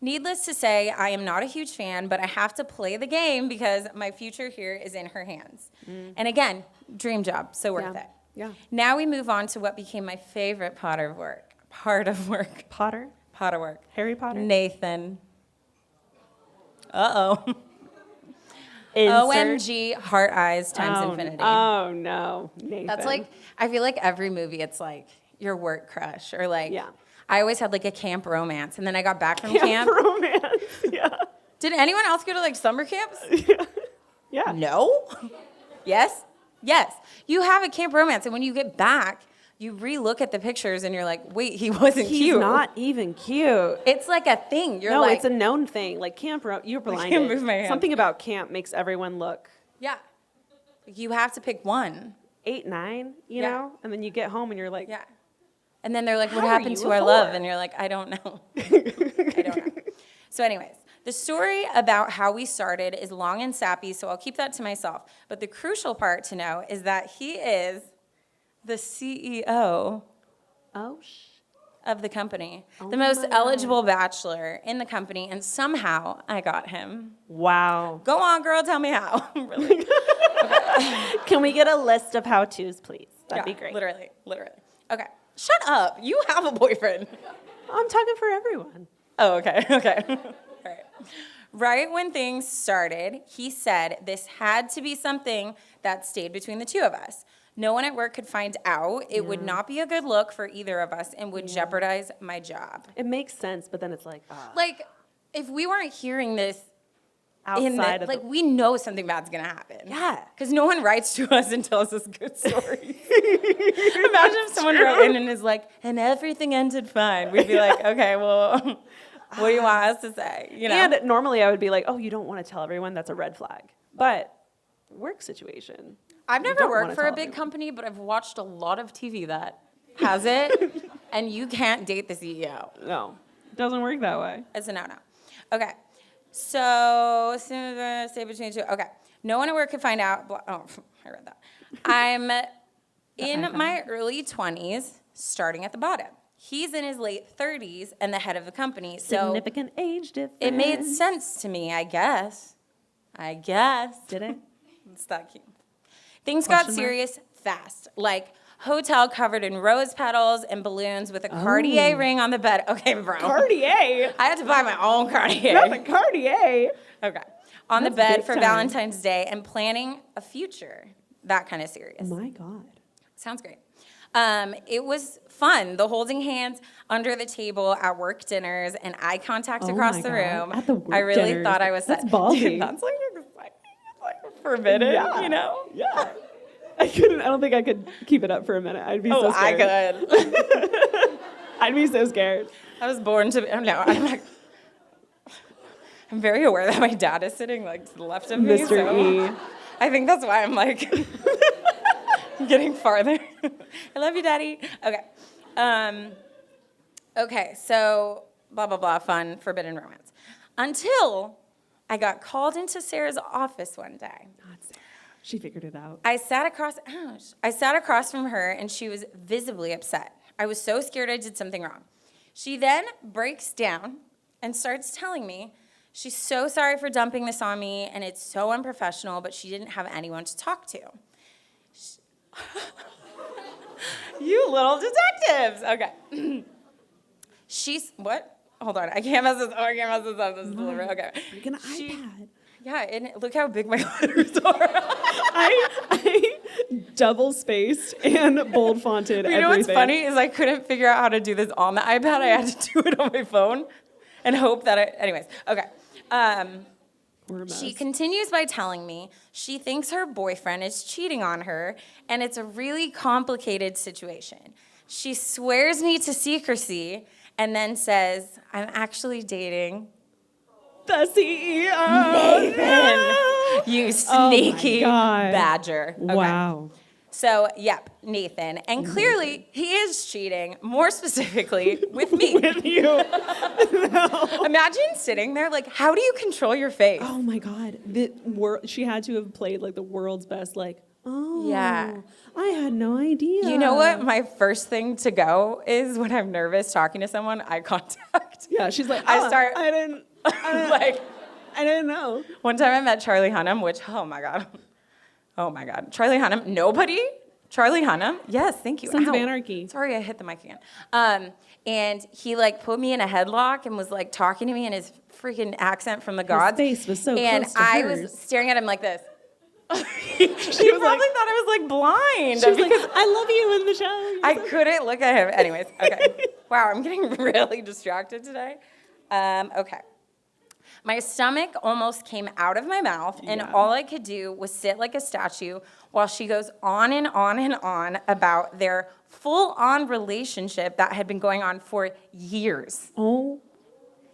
Needless to say, I am not a huge fan, but I have to play the game because my future here is in her hands. And again, dream job, so worth it. Yeah. Now we move on to what became my favorite part of work. Pot of work. Harry Potter? Nathan. Uh-oh. Insert. OMG, heart eyes times infinity. Oh, no. Nathan. That's like, I feel like every movie, it's like your work crush or like... Yeah. I always had like a camp romance, and then I got back from camp. romance, yeah. Did anyone else go to like summer camps? Yeah. No? Yes? Yes. You have a camp romance, and when you get back, you re-look at the pictures, and you're like, wait, he wasn't cute. He's not even cute. It's like a thing. You're no, like... it's a known thing. Like you're blinded. can't move my hands. Something about camp makes everyone look... Yeah. You have to pick one. 8, 9, you know? And then you get home, and you're like... Yeah. And then they're like, what How are happened you to a our four? love? And you're like, I don't know. I don't know. So anyways, the story about how we started is long and sappy, so I'll keep that to myself. But the crucial part to know is that he is the CEO of the company, the most eligible bachelor in the company, and somehow I got him. Wow. Go on, girl, tell me how. Really. Can we get a list of how-tos, please? That'd be great. Literally. Okay. Shut up. You have a boyfriend. I'm talking for everyone. Oh, okay. All right. Right when things started, he said this had to be something that stayed between the two of us. No one at work could find out. It would not be a good look for either of us and would jeopardize my job. It makes sense, but then it's like... Like, if we weren't hearing this outside of like we know something bad's gonna happen. Yeah. Because no one writes to us and tells us good stories. Imagine if someone wrote in and is like, and everything ended fine. We'd be like, okay, well, what do you want us to say? You know? And normally I would be like, oh, you don't want to tell everyone, that's a red flag. But work situation. I've never don't worked wanna for a tell big everyone. company, but I've watched a lot of TV that has it, and you can't date the CEO. No, it doesn't work that way. It's a no-no. Okay. So, soon as I stay between two. Okay. No one at work could find out. Oh, I read that. I'm in my early 20s, starting at the bottom. He's in his late 30s and the head of the company. So Significant age difference. it made sense to me, I guess. Did it? It's that cute. Things got serious fast. Like hotel covered in rose petals and balloons with a Cartier ring on the bed. Okay, bro. Cartier? I had to buy my own Cartier. Not the Cartier. Okay. On the That's bed big for time. Valentine's Day and planning a future. That kind of serious. Oh my God. Sounds great. It was fun. The holding hands under the table at work dinners and eye contact across my the God. room. At the work I really dinners. thought I was That's set. ballsy. Dude, that's like exciting. It's like forbidden, you know? Yeah. I don't think I could keep it up for a minute. I'd be so scared. I could. I'd be so scared. I was born to be, no, I'm like, I'm very aware that my dad is sitting like to the left of me. Mr. So E. I think that's why I'm like getting farther. I love you, Daddy. Okay. Okay, so blah, blah, blah, fun, forbidden romance. Until I got called into Sarah's office one day. Not Sarah. She figured it out. I sat across from her, and she was visibly upset. I was so scared I did something wrong. She then breaks down and starts telling me she's so sorry for dumping this on me, and it's so unprofessional, but she didn't have anyone to talk to. You little detectives. Okay. What? Hold on. I can't mess this up. This is deliberate. Okay. Freaking iPad. Yeah, and look how big my letters are. I double spaced and bold fonted You know what's everything. funny is I couldn't figure out how to do this on the iPad. I had to do it on my phone and hope that anyways, okay. We're a mess. She continues by telling me she thinks her boyfriend is cheating on her, and it's a really complicated situation. She swears me to secrecy and then says, I'm actually dating The CEO. Nathan. You sneaky badger. Okay. Wow. So, yep, Nathan. And clearly, he is cheating, more specifically, with me. With you. Imagine sitting there, like, how do you control your face? Oh my God. She had to have played like the world's best, like, oh. Yeah. I had no idea. You know what my first thing to go is when I'm nervous talking to someone? Eye contact. Yeah, she's like, I start- I didn't Like, I didn't know. one time I met Charlie Hunnam, which, oh my God. Charlie Hunnam, nobody? Charlie Hunnam? Yes, thank you. Sons of Ow. Anarchy. Sorry, I hit the mic again. And he like put me in a headlock and was like talking to me in his freaking accent from the gods. face was so and close to I hers. was staring at him like this. He probably thought I was like blind. She was like, because I love you in the show. I couldn't look at him. Anyways, okay. Wow, I'm getting really distracted today. Okay. My stomach almost came out of my mouth, and all I could do was sit like a statue while she goes on and on and on about their full-on relationship that had been going on for years. Oh,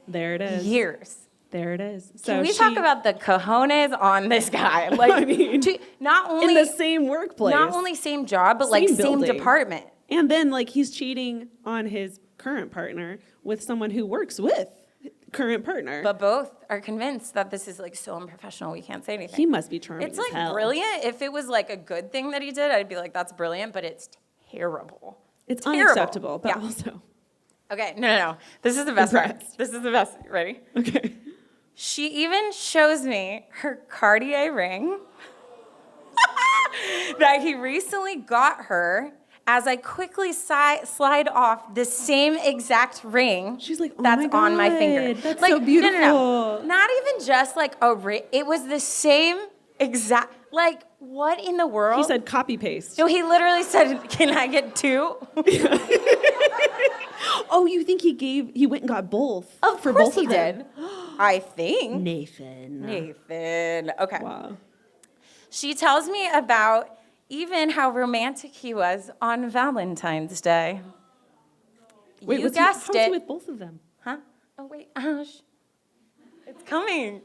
there it is. Years. There it is. Can we talk about the cojones on this guy? Like, I mean, not only in the same workplace. not only same job, but like Same same building. department. And then like he's cheating on his current partner with someone who works with current partner. But both are convinced that this is like so unprofessional, we can't say anything. He must be charming. It's as like hell. brilliant. If it was like a good thing that he did, I'd be like, that's brilliant, but it's terrible. It's Terrible. unacceptable, but Yeah. also. Okay, no. This is the best part. Impressed. This is the best. Ready? Okay. She even shows me her Cartier ring that he recently got her as I quickly slide off the same exact ring. She's like, oh that's my God, on my finger. that's like, so beautiful. No. Not even just like a ring. It was the same exact. Like, what in the world? He said copy paste. No, he literally said, "Can I get two?" Oh, you think he went and got both? Of for course both he of them? did. I think. Nathan. Okay. Wow. She tells me about even how romantic he was on Valentine's Day. Wait, You guessed how was he it. with both of them? Huh? Oh, wait. It's coming.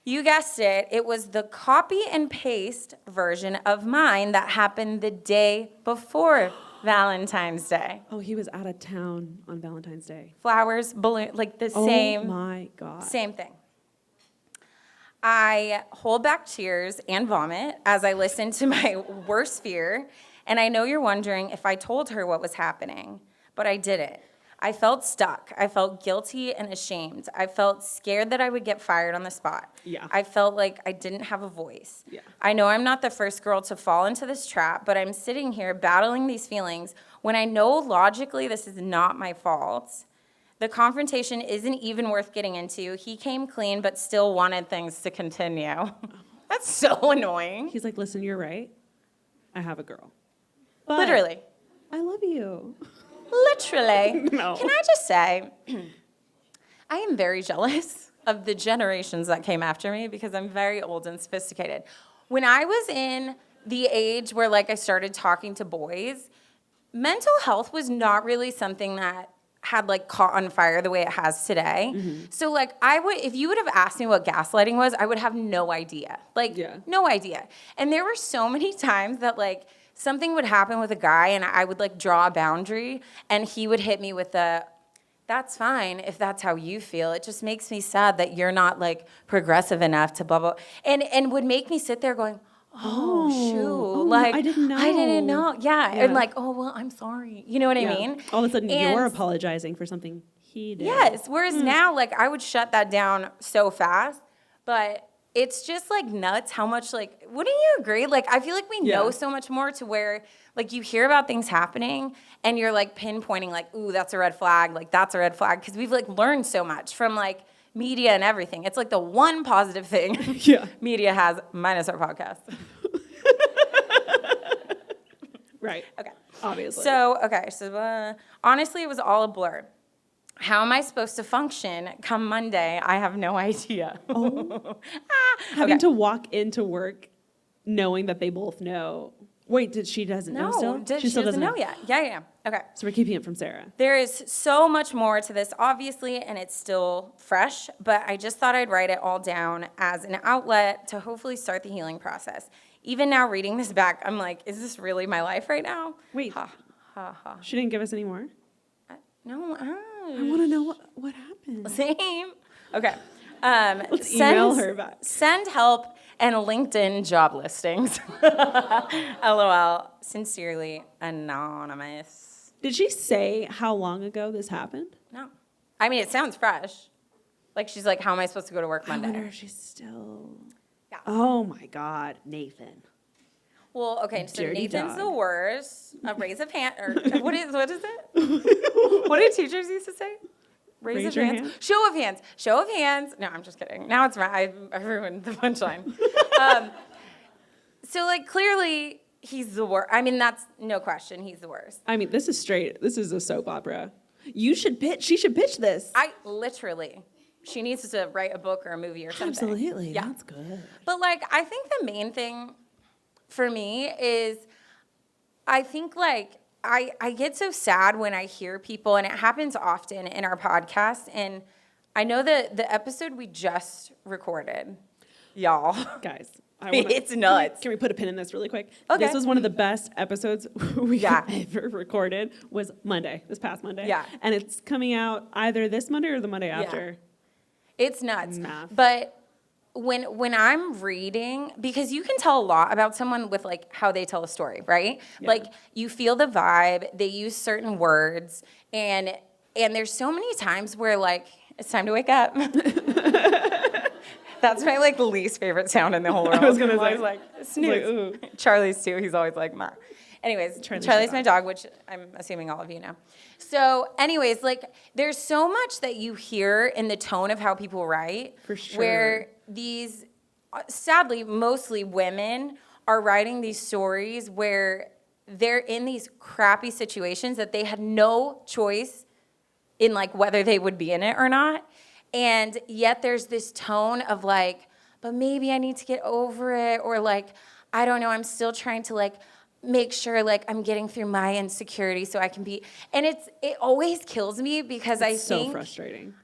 You guessed it. It was the copy and paste version of mine that happened the day before Valentine's Day. Oh, he was out of town on Valentine's Day. Flowers, balloon, like the same. Oh my God. Same thing. I hold back tears and vomit as I listen to my worst fear, and I know you're wondering if I told her what was happening, but I didn't. I felt stuck. I felt guilty and ashamed. I felt scared that I would get fired on the spot. Yeah. I felt like I didn't have a voice. Yeah. I know I'm not the first girl to fall into this trap, but I'm sitting here battling these feelings when I know logically this is not my fault. The confrontation isn't even worth getting into. He came clean, but still wanted things to continue. That's so annoying. He's like, listen, you're right. I have a girl. But Literally. I love you. Literally. No. Can I just say, I am very jealous of the generations that came after me because I'm very old and sophisticated. When I was in the age where, like, I started talking to boys, mental health was not really something that had like caught on fire the way it has today. Mm-hmm. So like if you would have asked me what gaslighting was, I would have no idea. No idea. And there were so many times that like something would happen with a guy and I would like draw a boundary and he would hit me with that's fine if that's how you feel. It just makes me sad that you're not like progressive enough to blah, blah. And would make me sit there going, shoot. I didn't know. Yeah. And like, oh, well, I'm sorry. You know what I mean? All of a sudden, you're apologizing for something he did. Yes. Whereas now, like, I would shut that down so fast. But it's just, like, nuts how much, like, wouldn't you agree? Like, I feel like we know so much more to where, like, you hear about things happening and you're, like, pinpointing, like, ooh, that's a red flag. Like, that's a red flag. Because we've, like, learned so much from, like, media and everything. It's like the one positive thing media has, minus our podcast. Right. Okay. Obviously. So honestly, it was all a blur. How am I supposed to function come Monday? I have no idea. Having to walk into work knowing that they both know. Wait, she doesn't know still? She still doesn't know yet. Yeah. Okay. So we're keeping it from Sarah. There is so much more to this, obviously, and it's still fresh, but I just thought I'd write it all down as an outlet to hopefully start the healing process. Even now, reading this back, I'm like, is this really my life right now? Wait. She didn't give us any more? No. I want to know what happened. Same. Okay. Let's email her back. Send help and LinkedIn job listings. LOL. Sincerely, anonymous. Did she say how long ago this happened? No. I mean, it sounds fresh. Like, she's like, how am I supposed to go to work Monday? I wonder if she's still... Yeah. Oh, my God. Nathan. Well, okay, so Dirty Nathan's dog. the worst. A raise of hand, or what is it? What did teachers used to say? Raise of your hands. hand. Show of hands. Show of hands. No, I'm just kidding. Now it's I ruined the punchline. So, like, clearly, he's the worst. I mean, that's no question. He's the worst. I mean, this is a soap opera. She should pitch this. She needs to write a book or a movie or something. Absolutely. Yeah. That's good. But, like, I think the main thing for me is I think, like, I get so sad when I hear people, and it happens often in our podcast, and I know that the episode we just recorded, y'all. Guys, it's nuts. Can we put a pin in this really quick? Okay. This was one of the best episodes we ever recorded, was this past Monday. Yeah. And it's coming out either this Monday or the Monday after. It's nuts. Math. But when I'm reading, because you can tell a lot about someone with like how they tell a story, right? Yeah. Like you feel the vibe, they use certain words, and there's so many times where like it's time to wake up. That's my like least favorite sound in the whole world. I was gonna say, like snooze. ooh. Charlie's too. He's always like, ma. Anyways, Charlie's my dog, which I'm assuming all of you know. So anyways, like there's so much that you hear in the tone of how people write. For sure. Where these, sadly, mostly women are writing these stories where they're in these crappy situations that they had no choice in like whether they would be in it or not. And yet there's this tone of like, but maybe I need to get over it, or like, I don't know, I'm still trying to like make sure like I'm getting through my insecurity so I can be, and it always kills me because I think so frustrating.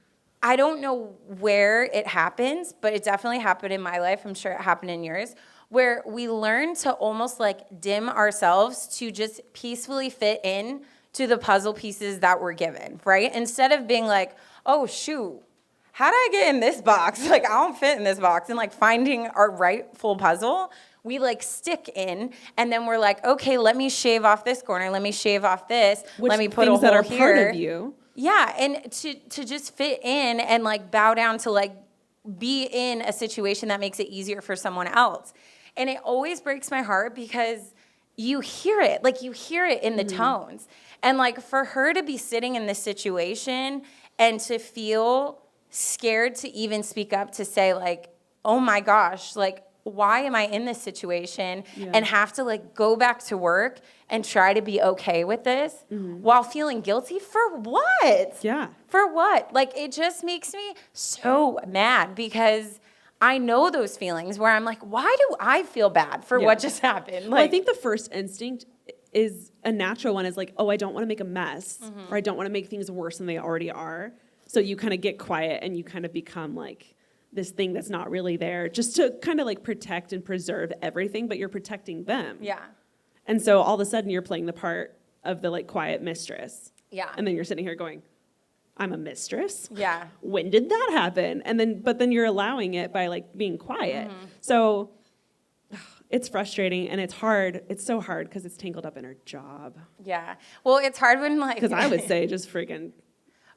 I don't know where it happens, but it definitely happened in my life. I'm sure it happened in yours, where we learn to almost like dim ourselves to just peacefully fit in to the puzzle pieces that we're given, right? Instead of being like, oh shoot, how did I get in this box? Like, I don't fit in this box. And like finding our rightful puzzle, we like stick in, and then we're like, okay, let me shave off this corner. Let me shave off this. Let me put a hole that are here. part of you. Yeah, and to just fit in and like bow down to like be in a situation that makes it easier for someone else. And it always breaks my heart because you hear it, like you hear it in the tones. And like for her to be sitting in this situation and to feel scared to even speak up, to say like, oh my gosh, like, why am I in this situation, and have to like go back to work and try to be okay with this while feeling guilty for what? Yeah. For what? Like, it just makes me so mad because I know those feelings where I'm like, why do I feel bad for what just happened? Like, well, I think the first instinct is a natural one, is like, oh, I don't want to make a mess, or I don't want to make things worse than they already are. So you kind of get quiet and you kind of become like this thing that's not really there, just to kind of like protect and preserve everything, but you're protecting them. yeah. And so all of a sudden you're playing the part of the like quiet mistress. Yeah. And then you're sitting here going, I'm a mistress? Yeah. When did that happen? But then you're allowing it by like being quiet. So it's frustrating and it's hard. It's so hard because it's tangled up in her job. Yeah. Well, it's hard when like... Because I would say just freaking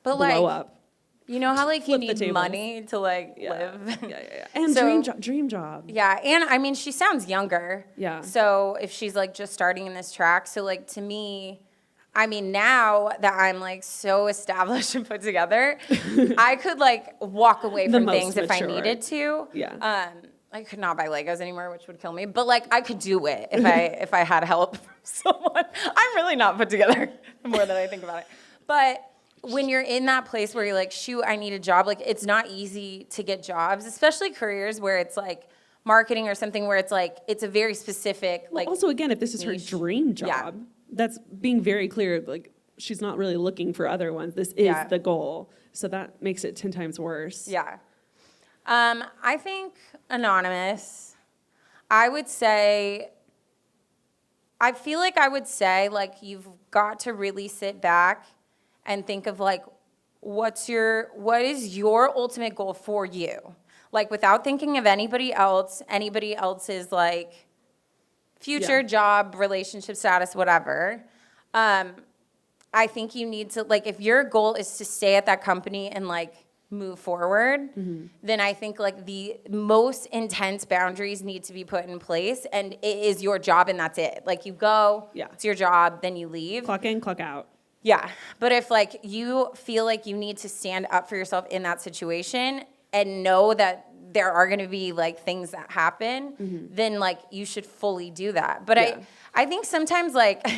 but blow like, up. You know how like you Flip the need tables. money to like live? Yeah. And So- dream job. Yeah, and I mean, she sounds younger. Yeah. So if she's like just starting in this track, so like to me, I mean, now that I'm like so established and put together, I could like walk away from most things if I mature. needed to. Yeah. I could not buy Legos anymore, which would kill me. But like I could do it if I had help from someone. I'm really not put together the more that I think about it. But when you're in that place where you're like, shoot, I need a job, like it's not easy to get jobs, especially careers where it's like marketing or something where it's like, it's a very specific, like. Also, again, if this is her niche. dream job, that's being very clear, like she's not really looking for other ones. This is the goal. So that makes it 10 times worse. Yeah. I think anonymous, I feel like I would say like you've got to really sit back and think of like, what is your ultimate goal for you? Like without thinking of anybody else's like future job, relationship status, whatever. I think you need to, like, if your goal is to stay at that company and like move forward, then I think like the most intense boundaries need to be put in place, and it is your job and that's it. Like you go, it's your job, then you leave. Clock in, clock out. Yeah, but if like you feel like you need to stand up for yourself in that situation and know that there are going to be like things that happen, then like you should fully do that. But I think sometimes like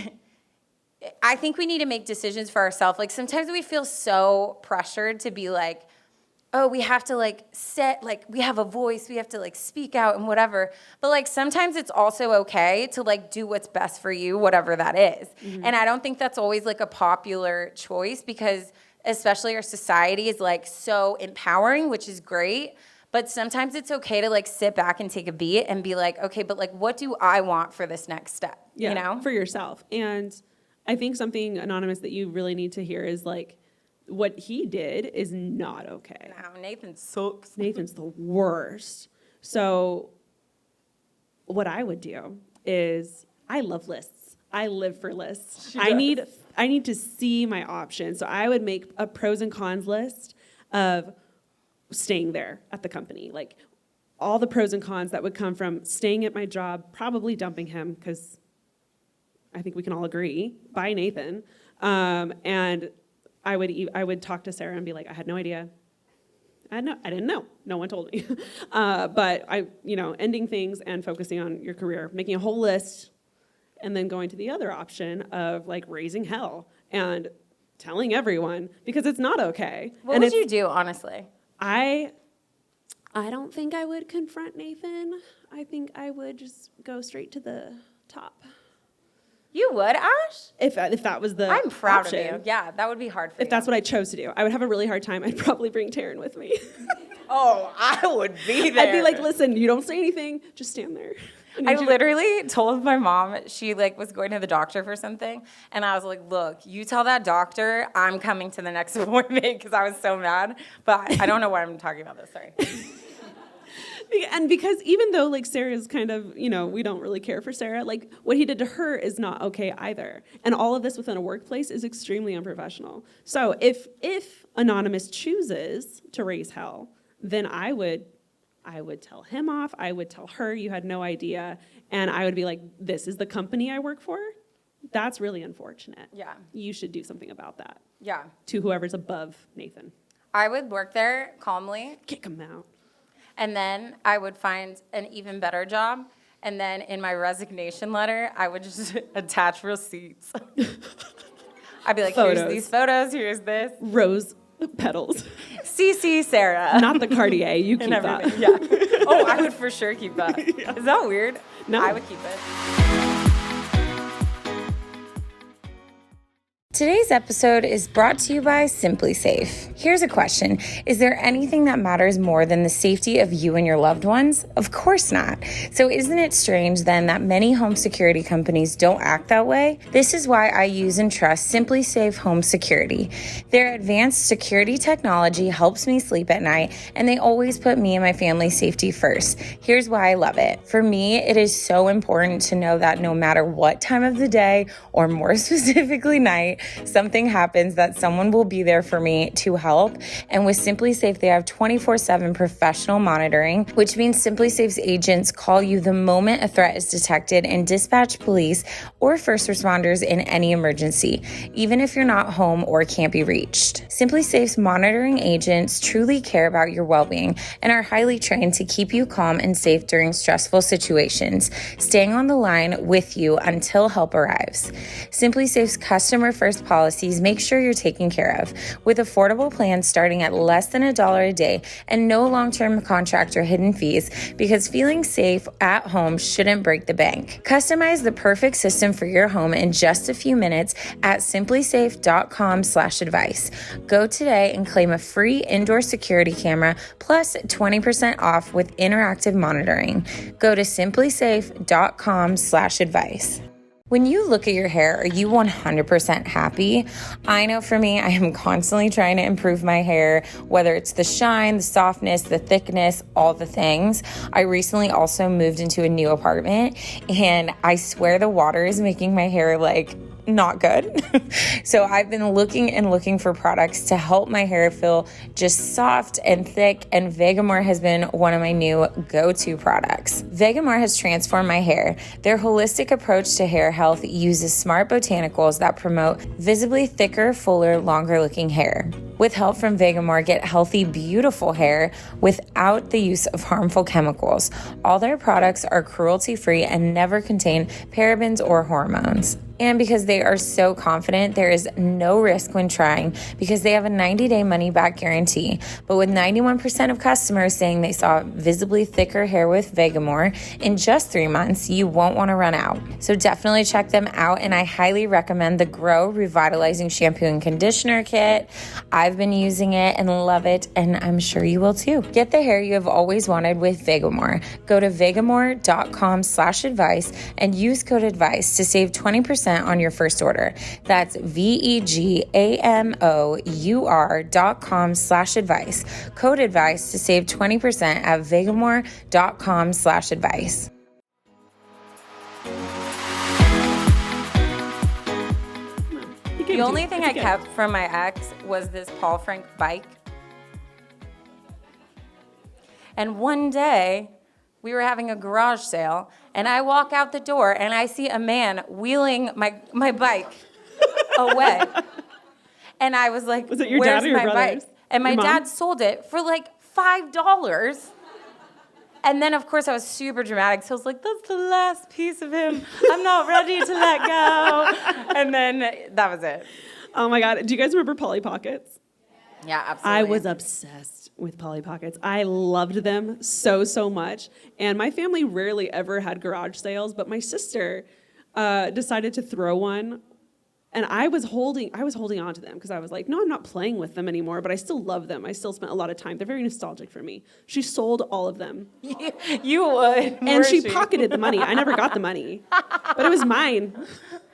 I think we need to make decisions for ourselves. Like sometimes we feel so pressured to be like, oh, we have to like we have a voice, we have to like speak out and whatever. But like sometimes it's also okay to like do what's best for you, whatever that is. And I don't think that's always like a popular choice, because especially our society is like so empowering, which is great. But sometimes it's okay to like sit back and take a beat and be like, okay, but like what do I want for this next step? Yeah, you know? for yourself. And I think something, Anonymous, that you really need to hear is like, what he did is not okay. No, Nathan sucks. Nathan's the worst. So what I would do is, I love lists. I live for lists. I need to see my options. So I would make a pros and cons list of staying there at the company. Like all the pros and cons that would come from staying at my job, probably dumping him, because I think we can all agree. Bye, Nathan. And I would talk to Sarah and be like, I had no idea. I didn't know. No one told me. But ending things and focusing on your career, making a whole list, and then going to the other option of like raising hell and telling everyone, because it's not okay. What would you do, honestly? I don't think I would confront Nathan. I think I would just go straight to the top. You would, Ash? If that was the I'm proud option. of you. Yeah, that would be hard for you. If that's what I chose to do, I would have a really hard time. I'd probably bring Taryne with me. Oh, I would be there. I'd be like, listen, you don't say anything, just stand there. I literally told my mom, she like was going to the doctor for something, and I was like, look, you tell that doctor I'm coming to the next appointment, because I was so mad. But I don't know why I'm talking about this, sorry. And because even though like Sarah's kind of, we don't really care for Sarah, like what he did to her is not okay either. And all of this within a workplace is extremely unprofessional. So if Anonymous chooses to raise hell, then I would tell him off. I would tell her you had no idea. And I would be like, this is the company I work for? That's really unfortunate. Yeah. You should do something about that. Yeah. To whoever's above Nathan. I would work there calmly. Kick him out. And then I would find an even better job. And then in my resignation letter, I would just attach receipts. I'd be like, Photos. Here's these photos, here's this. Rose petals. CC Sarah. Not the Cartier. You keep and that. everything. Yeah. Oh, I would for sure keep that. Yeah. Is that weird? No. I would keep it. Today's episode is brought to you by Simply Safe. Here's a question. Is there anything that matters more than the safety of you and your loved ones? Of course not. So isn't it strange then that many home security companies don't act that way? This is why I use and trust Simply Safe Home Security. Their advanced security technology helps me sleep at night, and they always put me and my family's safety first. Here's why I love it. For me, it is so important to know that no matter what time of the day, or more specifically night, something happens, that someone will be there for me to help. And with Simply Safe, they have 24/7 professional monitoring, which means Simply Safe's agents call you the moment a threat is detected and dispatch police or first responders in any emergency, even if you're not home or can't be reached. Simply Safe's monitoring agents truly care about your well-being and are highly trained to keep you calm and safe during stressful situations, staying on the line with you until help arrives. Simply Safe's customer first policies make sure you're taken care of, with affordable plans starting at less than $1 a day and no long-term contract or hidden fees, because feeling safe at home shouldn't break the bank. Customize the perfect system for your home in just a few minutes at simplysafe.com/advice. Go today and claim a free indoor security camera plus 20% off with interactive monitoring. Go to simplysafe.com/advice. When you look at your hair, are you 100% happy? I know for me, I am constantly trying to improve my hair, whether it's the shine, the softness, the thickness, all the things. I recently also moved into a new apartment, and I swear the water is making my hair not good. So I've been looking for products to help my hair feel just soft and thick, and Vegamour has been one of my new go-to products. Vegamour has transformed my hair. Their holistic approach to hair health uses smart botanicals that promote visibly thicker, fuller, longer looking hair. With help from Vegamour, get healthy, beautiful hair without the use of harmful chemicals. All their products are cruelty-free and never contain parabens or hormones. And because they are so confident, there is no risk when trying, because they have a 90-day money-back guarantee. But with 91% of customers saying they saw visibly thicker hair with Vegamour in just 3 months, you won't want to run out. So definitely check them out, and I highly recommend the Grow Revitalizing Shampoo and Conditioner Kit. I've been using it and love it, and I'm sure you will too. Get the hair you have always wanted with Vegamour. Go to vegamour.com/advice and use code ADVICE to save 20% on your first order. That's vegamour.com/advice. Code ADVICE to save 20% at vegamour.com/advice. The only thing I kept from my ex was this Paul Frank bike. And one day, we were having a garage sale, and I walk out the door, and I see a man wheeling my bike away. And I was like, was it your where's dad or your my brothers? bike? And my Your mom? dad sold it for $5. And then, of course, I was super dramatic. So I was like, that's the last piece of him. I'm not ready to let go. And then that was it. Oh my God. Do you guys remember Polly Pockets? Yeah, absolutely. I was obsessed with Polly Pockets. I loved them so much. And my family rarely ever had garage sales, but my sister decided to throw one. And I was holding on to them because I was like, no, I'm not playing with them anymore, but I still love them. I still spent a lot of time. They're very nostalgic for me. She sold all of them. You would. And she pocketed the money. I never got the money, but it was mine.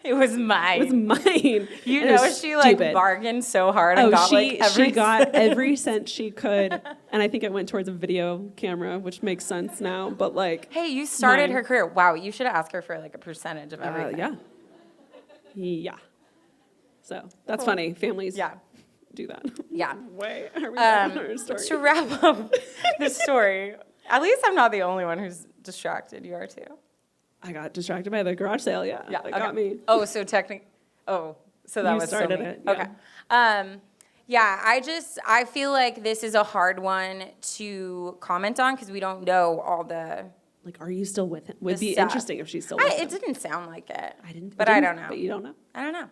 It was mine. It was mine. You know, she like bargained so hard and got like every she got every cent she could. And I think it went towards a video camera, which makes sense now. But like, hey, you started her career. Wow, you should have asked her for like a percentage of everything. Yeah. So that's funny. Families do that. Yeah. Way. Are we on our story? To wrap up the story, at least I'm not the only one who's distracted. You are too. I got distracted by the garage sale. Yeah. That got me. Oh, so technically. Oh, so that You was started so me. it. Yeah. Okay. I feel like this is a hard one to comment on because we don't know all the. Like, are you still with him? Would be stuff. interesting if she's still with him. It didn't sound like it. I don't know. But you don't know? I don't know.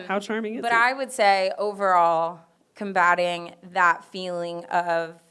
How charming is he? But I would say overall, combating that feeling of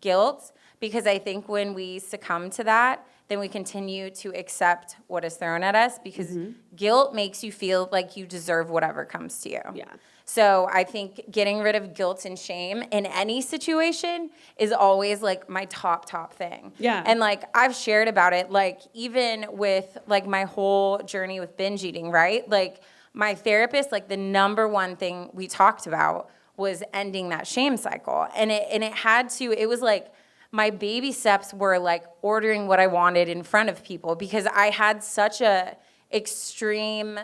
guilt, because I think when we succumb to that, then we continue to accept what is thrown at us because guilt makes you feel like you deserve whatever comes to you. Yeah. So I think getting rid of guilt and shame in any situation is always like my top thing. Yeah. And like I've shared about it, like even with like my whole journey with binge eating, right? Like my therapist, like the number one thing we talked about was ending that shame cycle. And it was like my baby steps were like ordering what I wanted in front of people because I had such a extreme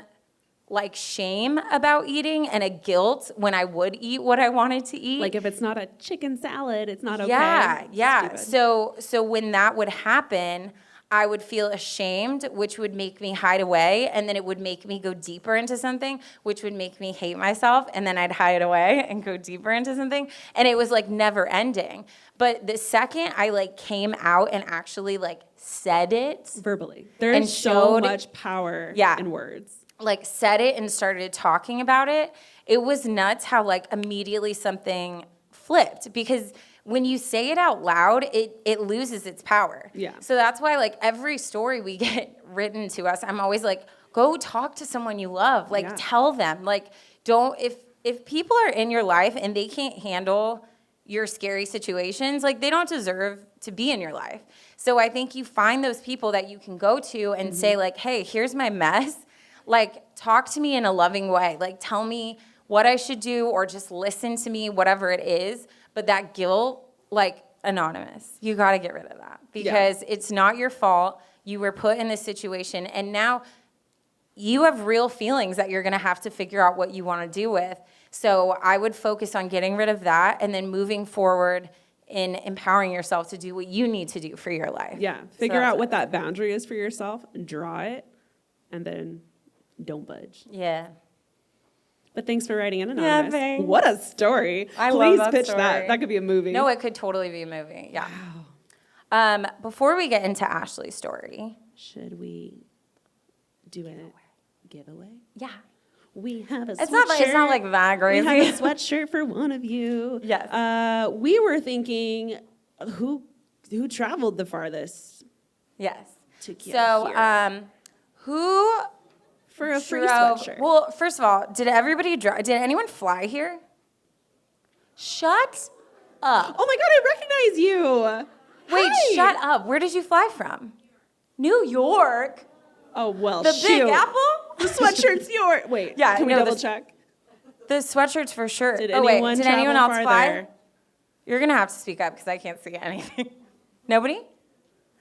like shame about eating and a guilt when I would eat what I wanted to eat. Like if it's not a chicken salad, it's not okay. Yeah. So when that would happen, I would feel ashamed, which would make me hide away, and then it would make me go deeper into something, which would make me hate myself, and then I'd hide away and go deeper into something, and it was like never ending. But the second I like came out and actually like said it verbally, there's so much power in words. Like said it and started talking about it, it was nuts how like immediately something flipped because when you say it out loud, it loses its power. Yeah. So that's why like every story we get written to us, I'm always like, go talk to someone you love. Like tell them. Like don't if people are in your life and they can't handle your scary situations, like they don't deserve to be in your life. So I think you find those people that you can go to and say like, hey, here's my mess. Like, talk to me in a loving way. Like, tell me what I should do or just listen to me, whatever it is. But that guilt, like, anonymous. You got to get rid of that because it's not your fault. You were put in this situation. And now you have real feelings that you're going to have to figure out what you want to do with. So I would focus on getting rid of that and then moving forward in empowering yourself to do what you need to do for your life. Yeah. Figure out what that boundary is for yourself, draw it, and then don't budge. Yeah. But thanks for writing in, Anonymous. Yeah, thanks. What a story. I love that pitch story. that. That could be a movie. No, it could totally be a movie. Yeah. Wow. Before we get into Ashley's story. Should we do a giveaway? Yeah. We have a sweatshirt. It's not like that crazy. We have a sweatshirt for one of you. Yes. We were thinking, who traveled the farthest? Yes. To get here. Who for a free sweatshirt? Well, first of all, did anyone fly here? Shut up. Oh my God, I recognize you. Wait, Hi. shut up. Where did you fly from? New York. Oh, well, The Big Apple? The sweatshirt's yours. Wait, can we double check? The sweatshirts for sure. Did anyone else farther? fly? You're going to have to speak up because I can't see anything. Nobody?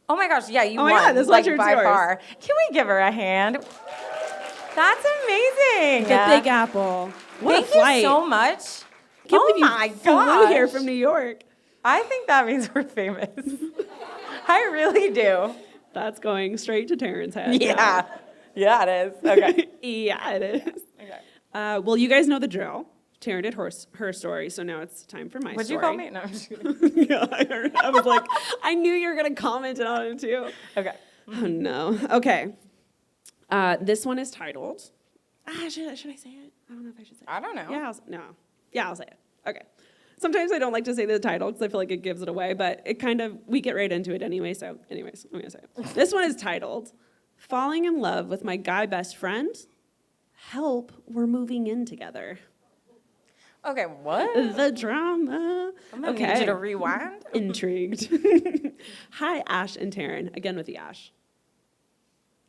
Oh my gosh, yeah, you won. Oh my God, this sweatshirt's by yours. far. Can we give her a hand? That's amazing. The Big Apple. What a flight. Thank you so much. Can't believe you flew here from New York. I think that means we're famous. I really do. That's going straight to Taryne's head. Yeah. Yeah, it is. Okay. Yeah, it is. Okay. Well, you guys know the drill. Taryne did her story, so now it's time for my What'd story. you call me? No, I'm just kidding. Yeah, I heard. I was like, I knew you were going to comment on it too. Okay. Oh, no. Okay. This one is titled, should I say it? I don't know if I should say it. I don't know. I'll say it. Okay. Sometimes I don't like to say the title because I feel like it gives it away, but we get right into it anyway, so anyways, I'm going to say it. This one is titled, Falling in Love with My Guy Best Friend. Help, we're moving in together. Okay, what? The drama. I'm going to need you to rewind. Intrigued. Hi, Ash and Taryne. Again with the Ash.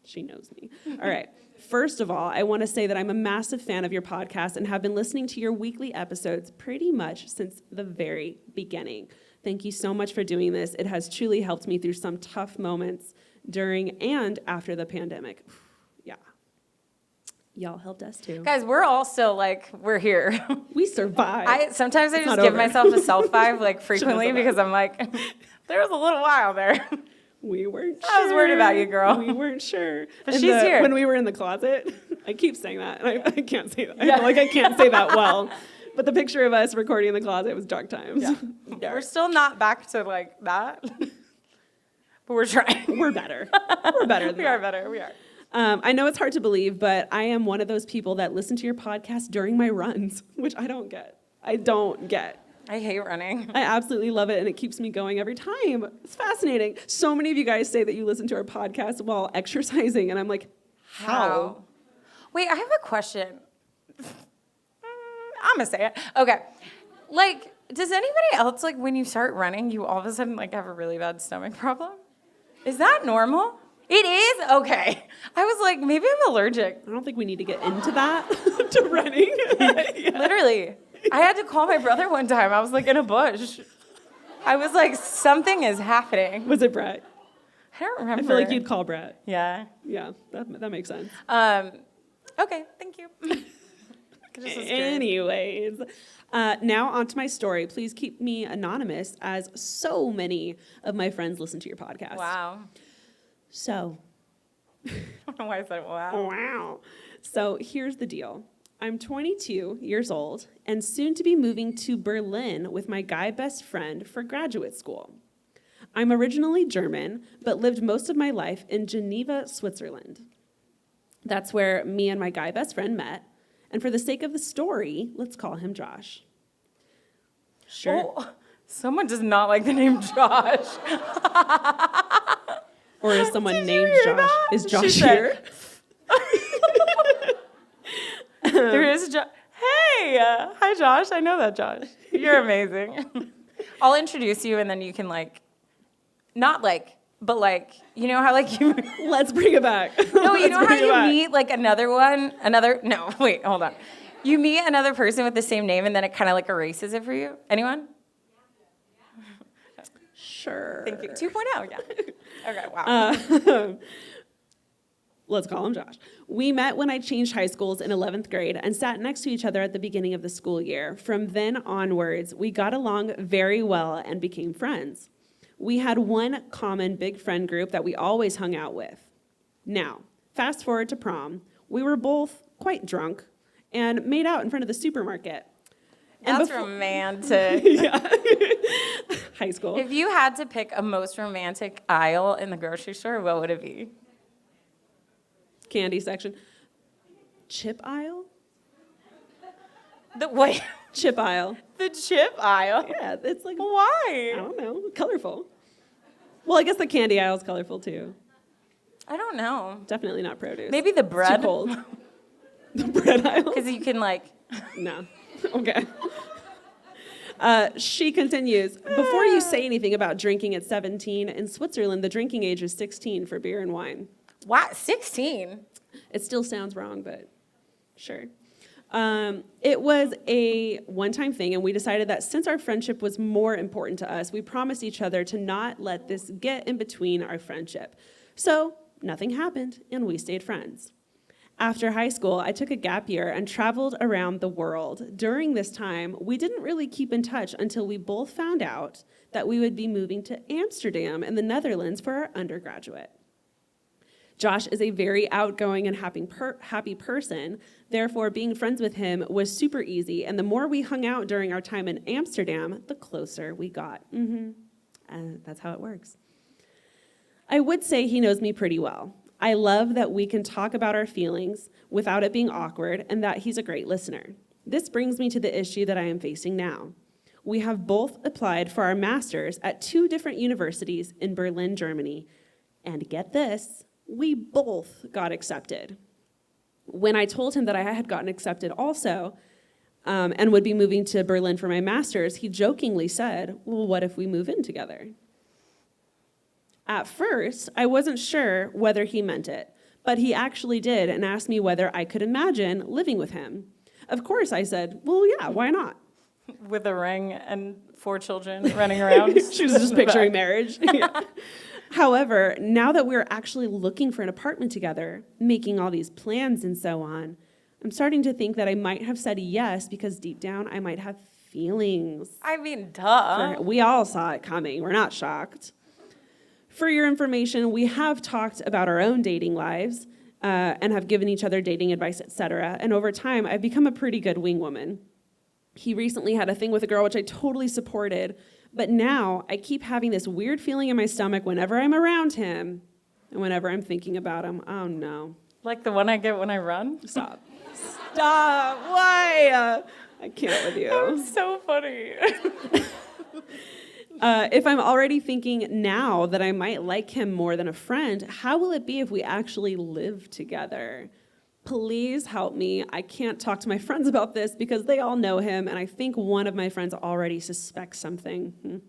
She knows me. All right. First of all, I want to say that I'm a massive fan of your podcast and have been listening to your weekly episodes pretty much since the very beginning. Thank you so much for doing this. It has truly helped me through some tough moments during and after the pandemic. Yeah. Y'all helped us too. Guys, we're all still like, we're here. We survived. Sometimes I It's just not give over. myself a self-five like frequently survived. because I'm like, there was a little while there. We weren't sure. I was worried about you, girl. We weren't sure. But she's here. When we were in the closet, I keep saying that, and I can't say that. I feel like I can't say that well. But the picture of us recording in the closet was dark times. Yeah. We're still not back to like that, but we're trying. We're better. We're better than We are better. We are. I know it's hard to believe, but I am one of those people that listen to your podcast during my runs, which I don't get. I hate running. I absolutely love it, and it keeps me going every time. It's fascinating. So many of you guys say that you listen to our podcast while exercising, and I'm like, how? Wait, I have a question. I'm gonna say it. Okay. Like, does anybody else, like, when you start running, you all of a sudden, like, have a really bad stomach problem? Is that normal? It is? Okay. I was like, maybe I'm allergic. I don't think we need to get into that, to running. Yeah. Literally. I had to call my brother one time. I was, like, in a bush. I was like, something is happening. Was it Brett? I don't remember. I feel like you'd call Brett. Yeah. Yeah, that makes sense. Okay, thank you. Anyways, now on to my story. Please keep me anonymous, as so many of my friends listen to your podcast. Wow. So. I don't know why I said wow. Wow. So here's the deal. I'm 22 years old and soon to be moving to Berlin with my guy best friend for graduate school. I'm originally German, but lived most of my life in Geneva, Switzerland. That's where me and my guy best friend met. And for the sake of the story, let's call him Josh. Sure. Oh, someone does not like the name Josh. Or is someone Did you named hear Josh? that? Is Josh She said- here? There is Josh. Hey, hi Josh. I know that Josh. You're amazing. I'll introduce you and then you can like, not like, but like, you know how like you. Let's bring it back. No, you know how you back. meet like no, wait, hold on. You meet another person with the same name and then it kind of like erases it for you. Anyone? Sure. Thank you. 2.0, yeah. Okay, wow. Let's call him Josh. We met when I changed high schools in 11th grade and sat next to each other at the beginning of the school year. From then onwards, we got along very well and became friends. We had one common big friend group that we always hung out with. Now, fast forward to prom. We were both quite drunk and made out in front of the supermarket. That's romantic. Yeah. High school. If you had to pick a most romantic aisle in the grocery store, what would it be? Candy section. Chip aisle? Wait, Chip aisle. the chip aisle? Yeah, it's like, I Why? don't know, colorful. Well, I guess the candy aisle is colorful too. I don't know. Definitely not produce. Maybe the It's bread. too cold. The bread aisle? Because you can like, No. Okay. She continues, before you say anything about drinking at 17, in Switzerland, the drinking age is 16 for beer and wine. wow, 16? It still sounds wrong, but sure. It was a one-time thing, and we decided that since our friendship was more important to us, we promised each other to not let this get in between our friendship. So nothing happened, and we stayed friends. After high school, I took a gap year and traveled around the world. During this time, we didn't really keep in touch until we both found out that we would be moving to Amsterdam in the Netherlands for our undergraduate. Josh is a very outgoing and happy person. Therefore, being friends with him was super easy. And the more we hung out during our time in Amsterdam, the closer we got. That's how it works. I would say he knows me pretty well. I love that we can talk about our feelings without it being awkward and that he's a great listener. This brings me to the issue that I am facing now. We have both applied for our masters at 2 different universities in Berlin, Germany. And get this, we both got accepted. When I told him that I had gotten accepted also and would be moving to Berlin for my master's, he jokingly said, well, what if we move in together? At first, I wasn't sure whether he meant it, but he actually did and asked me whether I could imagine living with him. Of course, I said, well, yeah, why not? With a ring and 4 children running around. She was just picturing marriage. Yeah. However, now that we're actually looking for an apartment together, making all these plans and so on, I'm starting to think that I might have said yes because deep down I might have feelings. I mean, duh. We all saw it coming. We're not shocked. For your information, we have talked about our own dating lives and have given each other dating advice, etc. And over time, I've become a pretty good wing woman. He recently had a thing with a girl, which I totally supported. But now I keep having this weird feeling in my stomach whenever I'm around him and whenever I'm thinking about him. Oh, no. Like the one I get when I run? Stop. Stop. Why? I can't with you. That was so funny. If I'm already thinking now that I might like him more than a friend, how will it be if we actually live together? Please help me. I can't talk to my friends about this because they all know him, and I think one of my friends already suspects something.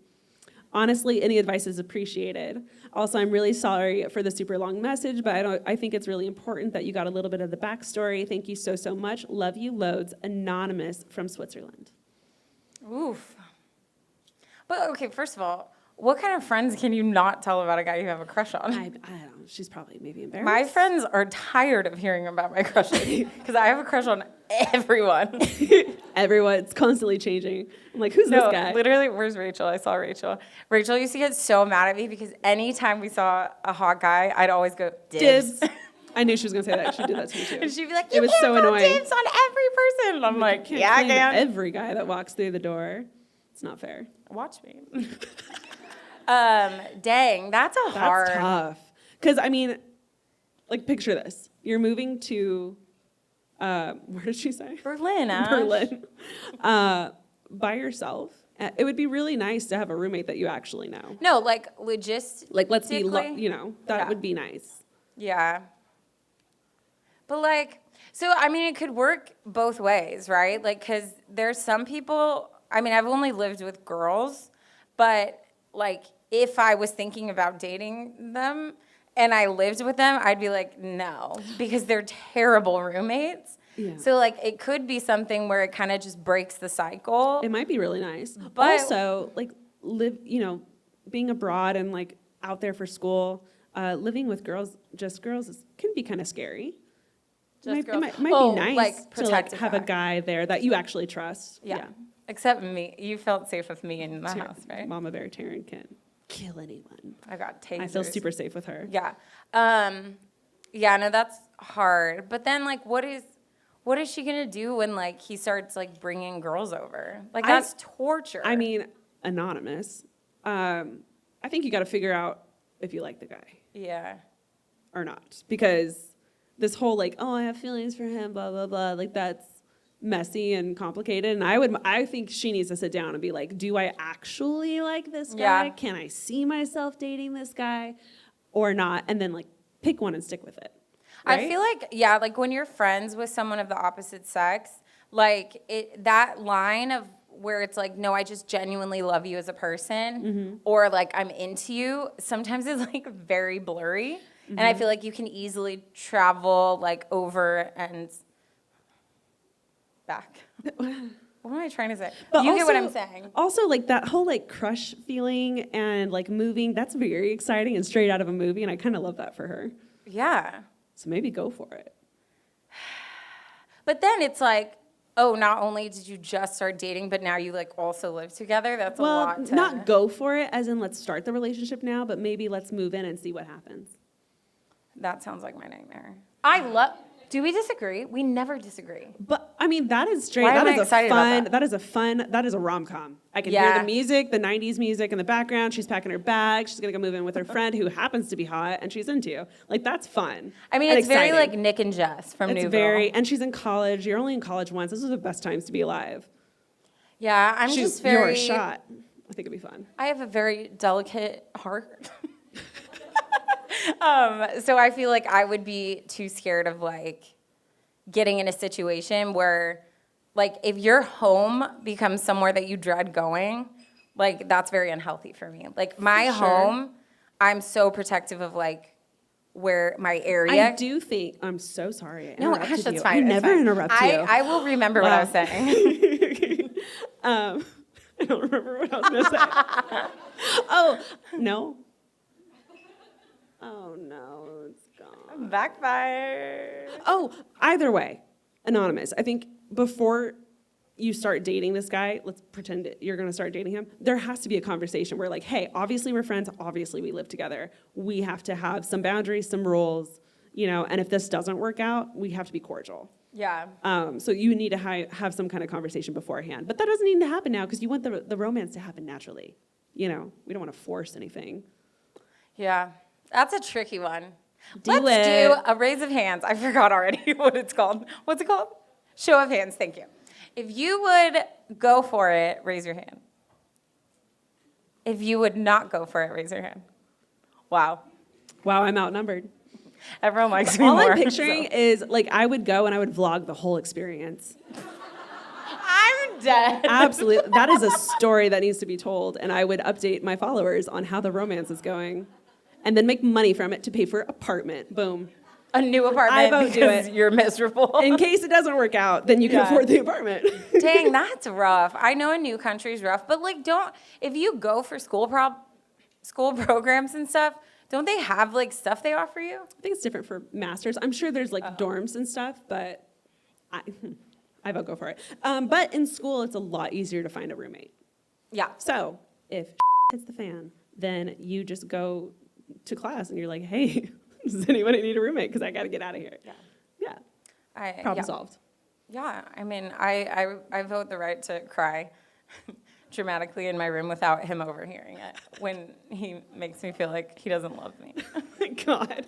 Honestly, any advice is appreciated. Also, I'm really sorry for the super long message, but I think it's really important that you got a little bit of the backstory. Thank you so, so much. Love you loads. Anonymous from Switzerland. Oof. But, okay, first of all, what kind of friends can you not tell about a guy you have a crush on? I don't know. She's probably maybe embarrassed. My friends are tired of hearing about my crushes because I have a crush on everyone. Everyone. It's constantly changing. I'm like, who's this guy? Literally, where's Rachel? I saw Rachel. Rachel used to get so mad at me because anytime we saw a hot guy, I'd always go, dibs. I knew she was going to say that. She did that to me, too. And she'd be like, it was so annoying. Dibs on every person. And I'm like, yeah, I can. Every guy that walks through the door. It's not fair. Watch me. Dang, that's hard. That's tough. Because, I mean, like, picture this. You're moving to, where did she say? Berlin, Ash. Berlin. By yourself. It would be really nice to have a roommate that you actually know. No, like, logistically. Like, let's be, that would be nice. Yeah. But, like, so, I mean, it could work both ways, right? Like, because there's some people, I mean, I've only lived with girls, but, like, if I was thinking about dating them and I lived with them, I'd be like, no, because they're terrible roommates. Yeah. So, like, it could be something where it kind of just breaks the cycle. It might be really nice. But also, like, being abroad and, like, out there for school, living with girls can be kind of scary. It might be nice like, to have a guy there that you actually trust. Yeah. Except me. You felt safe with me in the house, right? Mama Bear Taryne can't kill anyone. I got tasers. I feel super safe with her. Yeah. No, that's hard. But then, like, what is she going to do when, like, he starts, like, bringing girls over? Like, that's torture. I mean, anonymous. I think you got to figure out if you like the guy. Yeah. Or not. Because this whole, like, oh, I have feelings for him, blah, blah, blah, like, that's messy and complicated. And I think she needs to sit down and be like, do I actually like this guy? Yeah. Can I see myself dating this guy or not? And then, like, pick one and stick with it. Right? I feel like, like, when you're friends with someone of the opposite sex, like, that line of where it's like, no, I just genuinely love you as a person, or, like, I'm into you, sometimes it's, like, very blurry. And I feel like you can easily travel, like, over and back. What am I trying to say? But you get what I'm saying. Also, like, that whole, like, crush feeling and, like, moving, that's very exciting and straight out of a movie, and I kind of love that for her. Yeah. So maybe go for it. But then it's like, oh, not only did you just start dating, but now you, like, also live together? That's a lot to... not go for it, as in let's start the relationship now, but maybe let's move in and see what happens. That sounds like my nightmare. I love. Do we disagree? We never disagree. But I mean, that is straight. Why That am I is a excited about fun. that? That is a rom-com. I can hear Yeah. the music, the '90s music in the background. She's packing her bag. She's gonna go move in with her friend who happens to be hot, and she's into. Like, that's fun. I mean, and it's very exciting. like Nick and Jess from It's Newville. very, and she's in college. You're only in college once. This is the best times to be alive. Yeah, I'm just very. You're shot. I think it'd be fun. I have a very delicate heart. So I feel like I would be too scared of like getting in a situation where like if your home becomes somewhere that you dread going, like that's very unhealthy for me. Like my home, I'm so protective of like where my area. I do think. I'm so sorry. I No, interrupted Ash, that's you. fine. I it's never fine. interrupt you. I will remember what I was saying. I don't remember what I was going to say. Oh, no. Oh, no, it's gone. Backfire. Oh, either way, anonymous. I think before you start dating this guy, let's pretend you're going to start dating him, there has to be a conversation where like, hey, obviously we're friends. Obviously we live together. We have to have some boundaries, some rules, you know, and if this doesn't work out, we have to be cordial. Yeah. So you need to have some kind of conversation beforehand. But that doesn't need to happen now because you want the romance to happen naturally. You know, we don't want to force anything. Yeah. That's a tricky one. Do Let's it. do a raise of hands. I forgot already what it's called. What's it called? Show of hands. Thank you. If you would go for it, raise your hand. If you would not go for it, raise your hand. Wow. Wow, I'm outnumbered. Everyone likes me All more. I'm picturing so. is like I would go and I would vlog the whole experience. I'm dead. Absolutely. That is a story that needs to be told. And I would update my followers on how the romance is going and then make money from it to pay for an apartment. Boom. A new apartment I vote do because it. you're miserable. In case it doesn't work out, then you can Yeah. afford the apartment. Dang, that's rough. I know a new country's rough, but like if you go for school programs and stuff, don't they have like stuff they offer you? I think it's different for masters. I'm sure there's like dorms and stuff, but I vote go for it. But in school, it's a lot easier to find a roommate. Yeah. So if hits the fan, then you just go to class and you're like, hey, does anybody need a roommate? Because I got to get out of here. Yeah. Yeah. Problem yeah. solved. Yeah, I mean, I vote the right to cry dramatically in my room without him overhearing it when he makes me feel like he doesn't love me. God.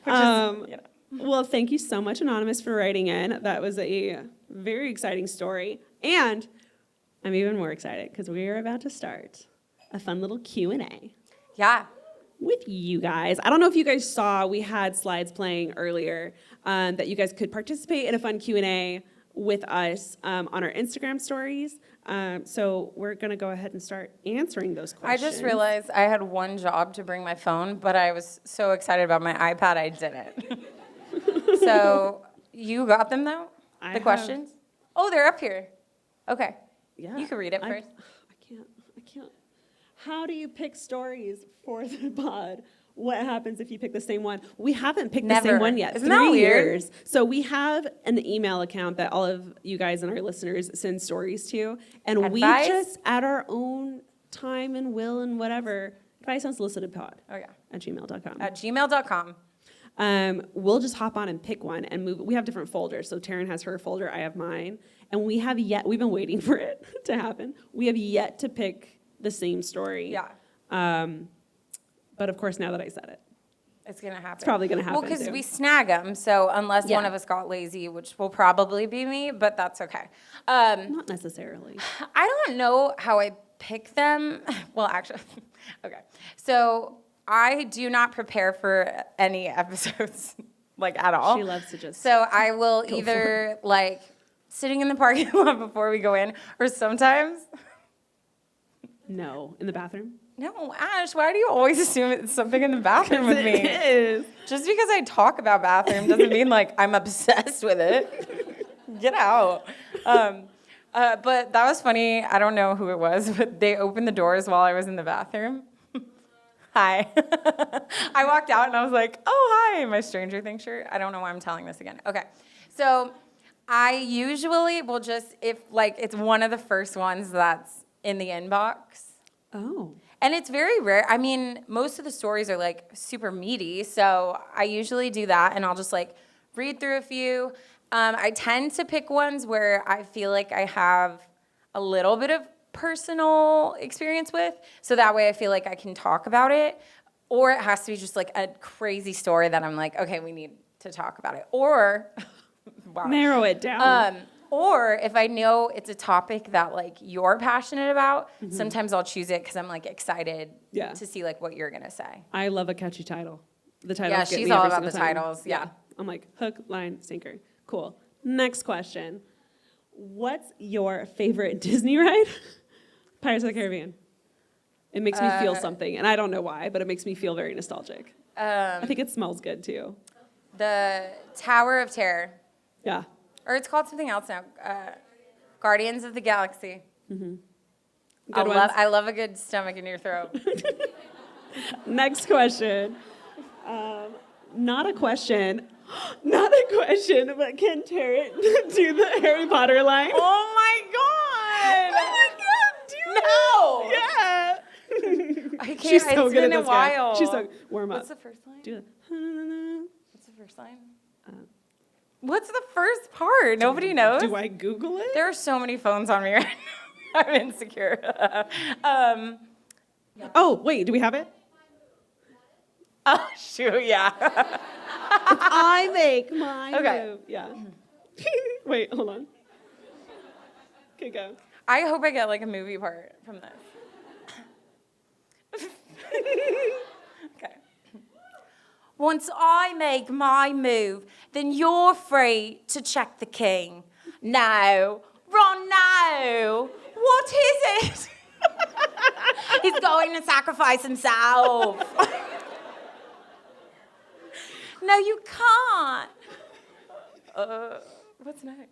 Which is, you know. Well, thank you so much, Anonymous, for writing in. That was a very exciting story. And I'm even more excited because we are about to start a fun little Q&A. Yeah. With you guys. I don't know if you guys saw, we had slides playing earlier that you guys could participate in a fun Q&A with us on our Instagram stories. So we're going to go ahead and start answering those I questions. just realized I had one job to bring my phone, but I was so excited about my iPad, I didn't. So you got them, though? I The have- questions? Oh, they're up here. Okay. Yeah. You can read it I first. can't. How do you pick stories for the pod? What happens if you pick the same one? We haven't picked the Never. same one yet. Isn't that 3 weird? years. So we have an email account that all of you guys and our listeners send stories to. And we Advice? just, at our own time and will and whatever, advice unsolicited pod Oh, yeah. at gmail.com. At gmail.com. We'll just hop on and pick one and move. We have different folders. So Taryne has her folder, I have mine. And we've been waiting for it to happen. We have yet to pick the same story. Yeah. But of course, now that I said it, It's going to happen. It's probably gonna happen, Well, because too. we snag them, so unless Yeah. one of us got lazy, which will probably be me, but that's okay. not necessarily. I don't know how I pick them. Well, actually, okay. So I do not prepare for any episodes, like at all. She loves to just So I will go either like sitting in the parking lot before we go in, or sometimes. No, in the bathroom. No, Ash, why do you always assume it's something in the bathroom with me? It is. Just because I talk about bathroom doesn't mean like I'm obsessed with it. Get out. But that was funny. I don't know who it was, but they opened the doors while I was in the bathroom. Hi. I walked out and I was like, oh, hi, my Stranger Things shirt. I don't know why I'm telling this again. Okay. So I usually will just, if like it's one of the first ones that's in the inbox. Oh. And it's very rare. I mean, most of the stories are like super meaty, so I usually do that, and I'll just like read through a few. I tend to pick ones where I feel like I have a little bit of personal experience with, so that way I feel like I can talk about it. Or it has to be just like a crazy story that I'm like, okay, we need to talk about it. Or, wow. Narrow it down. Or if I know it's a topic that like you're passionate about, sometimes I'll choose it because I'm like excited to see like what you're gonna say. I love a catchy title. The titles. Yeah, get she's me all every about the single time. titles. Yeah. I'm like hook, line, sinker. Cool. Next question. What's your favorite Disney ride? Pirates of the Caribbean. It makes me feel something, and I don't know why, but it makes me feel very nostalgic. I think it smells good too. The Tower of Terror. Yeah. Or it's called something else now. Guardians of the Galaxy. Good I love a good stomach in your throat. Next question. Not a question. Not a question, but can Taryne do the Harry Potter line? Oh my god! Oh my god, do No! it! Yeah. I can't. She's so it's good been at a this, guys. while. She's so warm up. What's the first line? Do it. What's the first line? What's the first part? Nobody knows. Do I Google it? There are so many phones on me right now. I'm insecure. Oh, wait, do we have it? Oh, shoot, yeah. I make my Okay. move. Yeah. Wait, hold on. Okay, go. I hope I get like a movie part from this. Okay. Once I make my move, then you're free to check the king. No, Ron, no. What is it? He's going to sacrifice himself. No, you can't. What's next?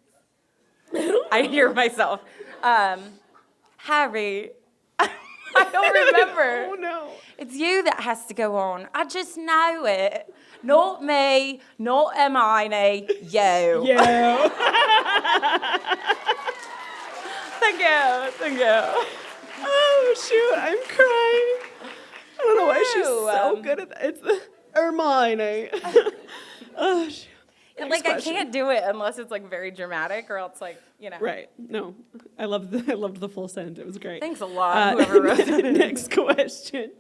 I hear myself. Harry. I don't remember. Oh, no. It's you that has to go on. I just know it. Not me, not Hermione, you. Yeah. Thank you. Oh, shoot, I'm crying. I don't know why she's so good at that. It's the Hermione. Oh, shoot. Like, I can't do it unless it's, like, very dramatic or else, like, you know. Right. No, I loved the full send. It was great. Thanks a lot, whoever wrote that. Next question.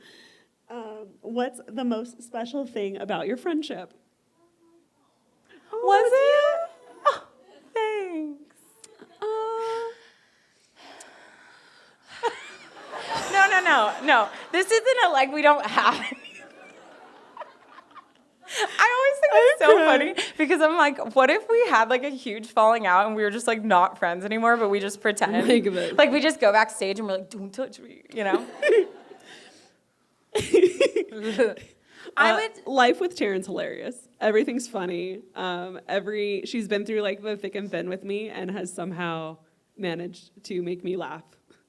What's the most special thing about your friendship? Was it? Oh, thanks. No. This isn't a, like, we don't have any. I always think it's so funny because I'm like, what if we had like a huge falling out and we were just like not friends anymore, but we just pretend? Think of it. Like we just go backstage and we're like, don't touch me, you know? Life with Taryne's hilarious. Everything's funny. She's been through like the thick and thin with me and has somehow managed to make me laugh,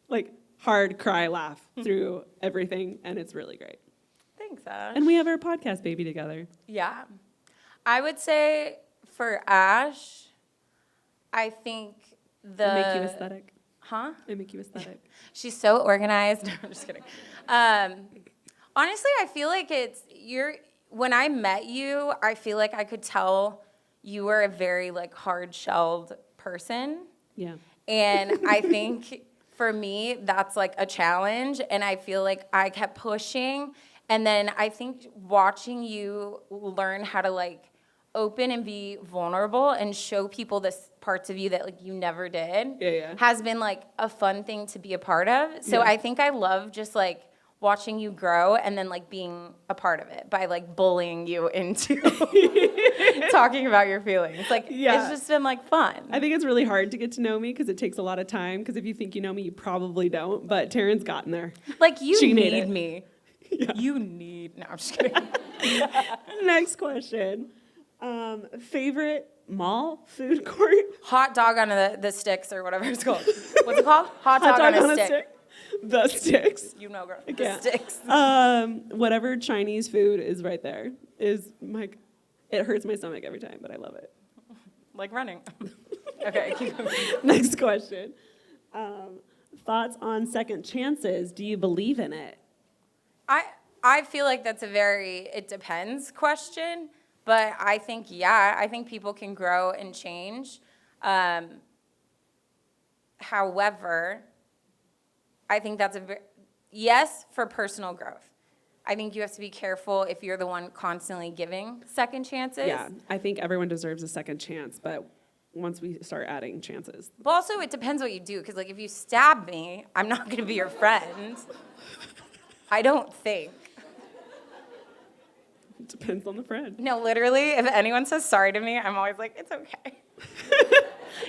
like hard cry laugh through everything, and it's really great. Thanks, Ash. And we have our podcast baby together. Yeah. I would say for Ash, I think I make you aesthetic. Huh? I make you aesthetic. She's so organized. No, I'm just kidding. Honestly, I feel like when I met you, I feel like I could tell you were a very like hard-shelled person. Yeah. And I think for me, that's like a challenge. And I feel like I kept pushing. And then I think watching you learn how to like open and be vulnerable and show people this parts of you that like you never did has been like a fun thing to be a part of. So I think I love just like watching you grow and then like being a part of it by like bullying you into talking about your feelings. Like it's just been like fun. I think it's really hard to get to know me because it takes a lot of time, because if you think you know me, you probably don't. But Taryne's gotten there. Like She made need it. me. Yeah. You need. No, I'm just kidding. Next question. Favorite mall food court? Hot dog on the sticks or whatever it's called. What's it called? Hot dog on a stick. The sticks. You know, girl. I The can't. sticks. Whatever Chinese food is right there is it hurts my stomach every time, but I love it. Like running. Okay, keep going. Next question. Thoughts on second chances? Do you believe in it? I feel like that's a very it depends question, but I think I think people can grow and change. However, I think that's yes for personal growth. I think you have to be careful if you're the one constantly giving second chances. Yeah, I think everyone deserves a second chance, but once we start adding chances. But also, it depends what you do, because, like, if you stab me, I'm not going to be your friend. I don't think. It depends on the friend. No, literally, if anyone says sorry to me, I'm always like, it's okay.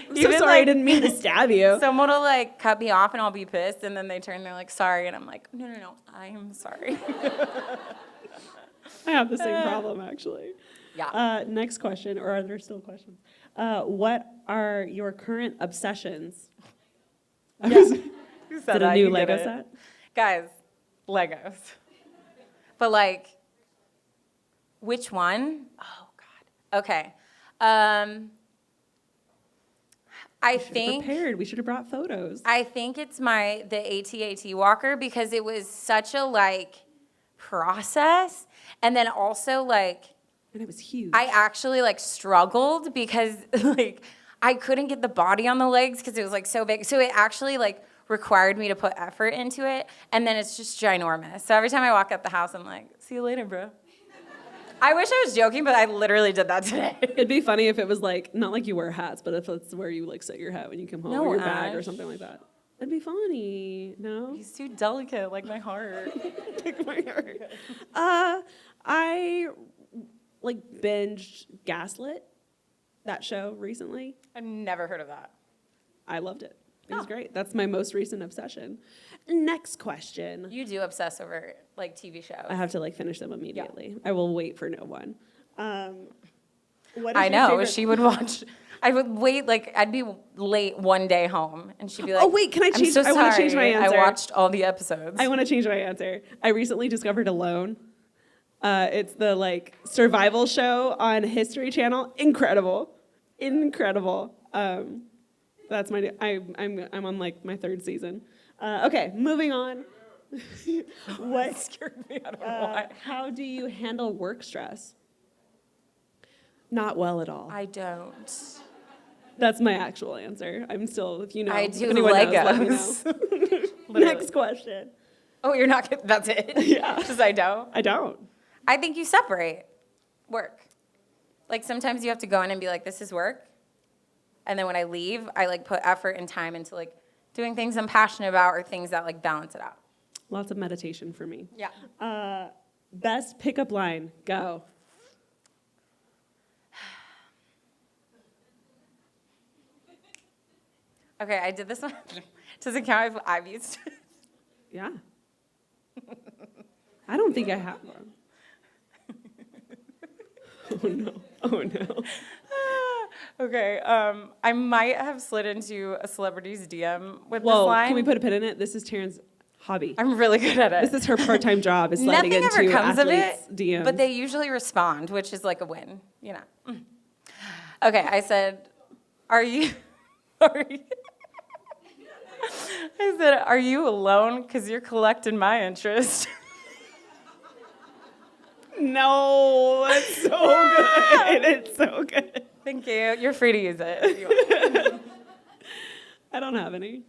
I'm so sorry, I didn't mean to stab you. Someone will, like, cut me off, and I'll be pissed, and then they turn, they're like, sorry, and I'm like, no, I'm sorry. I have the same problem, actually. Yeah. Next question, or are there still questions? What are your current obsessions? Who Is said it a that? new You get Lego it. set? Guys, Legos. But, like, which one? Oh, God. Okay. I think Prepared. We should have brought photos. I think it's the AT-AT walker, because it was such a, like, process. And then also, like, And it was huge. I actually, like, struggled because, like, I couldn't get the body on the legs because it was, like, so big. So it actually, like, required me to put effort into it. And then it's just ginormous. So every time I walk out the house, I'm like, see you later, bro. I wish I was joking, but I literally did that today. It'd be funny if it was, like, not like you wear hats, but if it's where you, like, set your hat when you come home, No, or your bag or Ash. something like that. It'd be funny. No? He's too delicate, like my heart. Like my heart. I, like, binged Gaslit, that show, recently. I've never heard of that. I loved it. It was great. That's my most recent obsession. Next question. You do obsess over, like, TV shows. I have to, like, finish them immediately. I will wait for no one. What is I your know. favorite- She would watch. I would wait, like, I'd be late one day home, and she'd be like, Oh, wait, can I change- I'm so I wanna sorry. change my answer. I watched all the episodes. I want to change my answer. I recently discovered Alone. It's the, like, survival show on History Channel. Incredible. That's my. I'm on, like, my third season. Okay, moving on. What scared me. I don't know why. How do you handle work stress? Not well at all. I don't. That's my actual answer. I'm still, if you know. I if do anyone knows, let me Legos. know. Literally. Next question. Oh, you're not. That's it. Yeah. Just I don't. I don't. I think you separate work. Like, sometimes you have to go in and be like, this is work. And then when I leave, I, like, put effort and time into, like, doing things I'm passionate about or things that, like, balance it out. Lots of meditation for me. Yeah. Best pickup line. Go. Okay, I did this one. Does it count if I've used it? Yeah. I don't think I have one. Oh, no. Oh, no. Okay, I might have slid into a celebrity's DM with this Whoa, line. can we put a pin in it? This is Taryne's hobby. I'm really good at it. This is her part-time job, is sliding Nothing into ever comes of it, athletes' DMs. but they usually respond, which is like a win, you know. Okay, I said, are you I said, are you alone? Because you're collecting my interest. No, it's so good. It's so good. Thank you. You're free to use it if you want. I don't have any.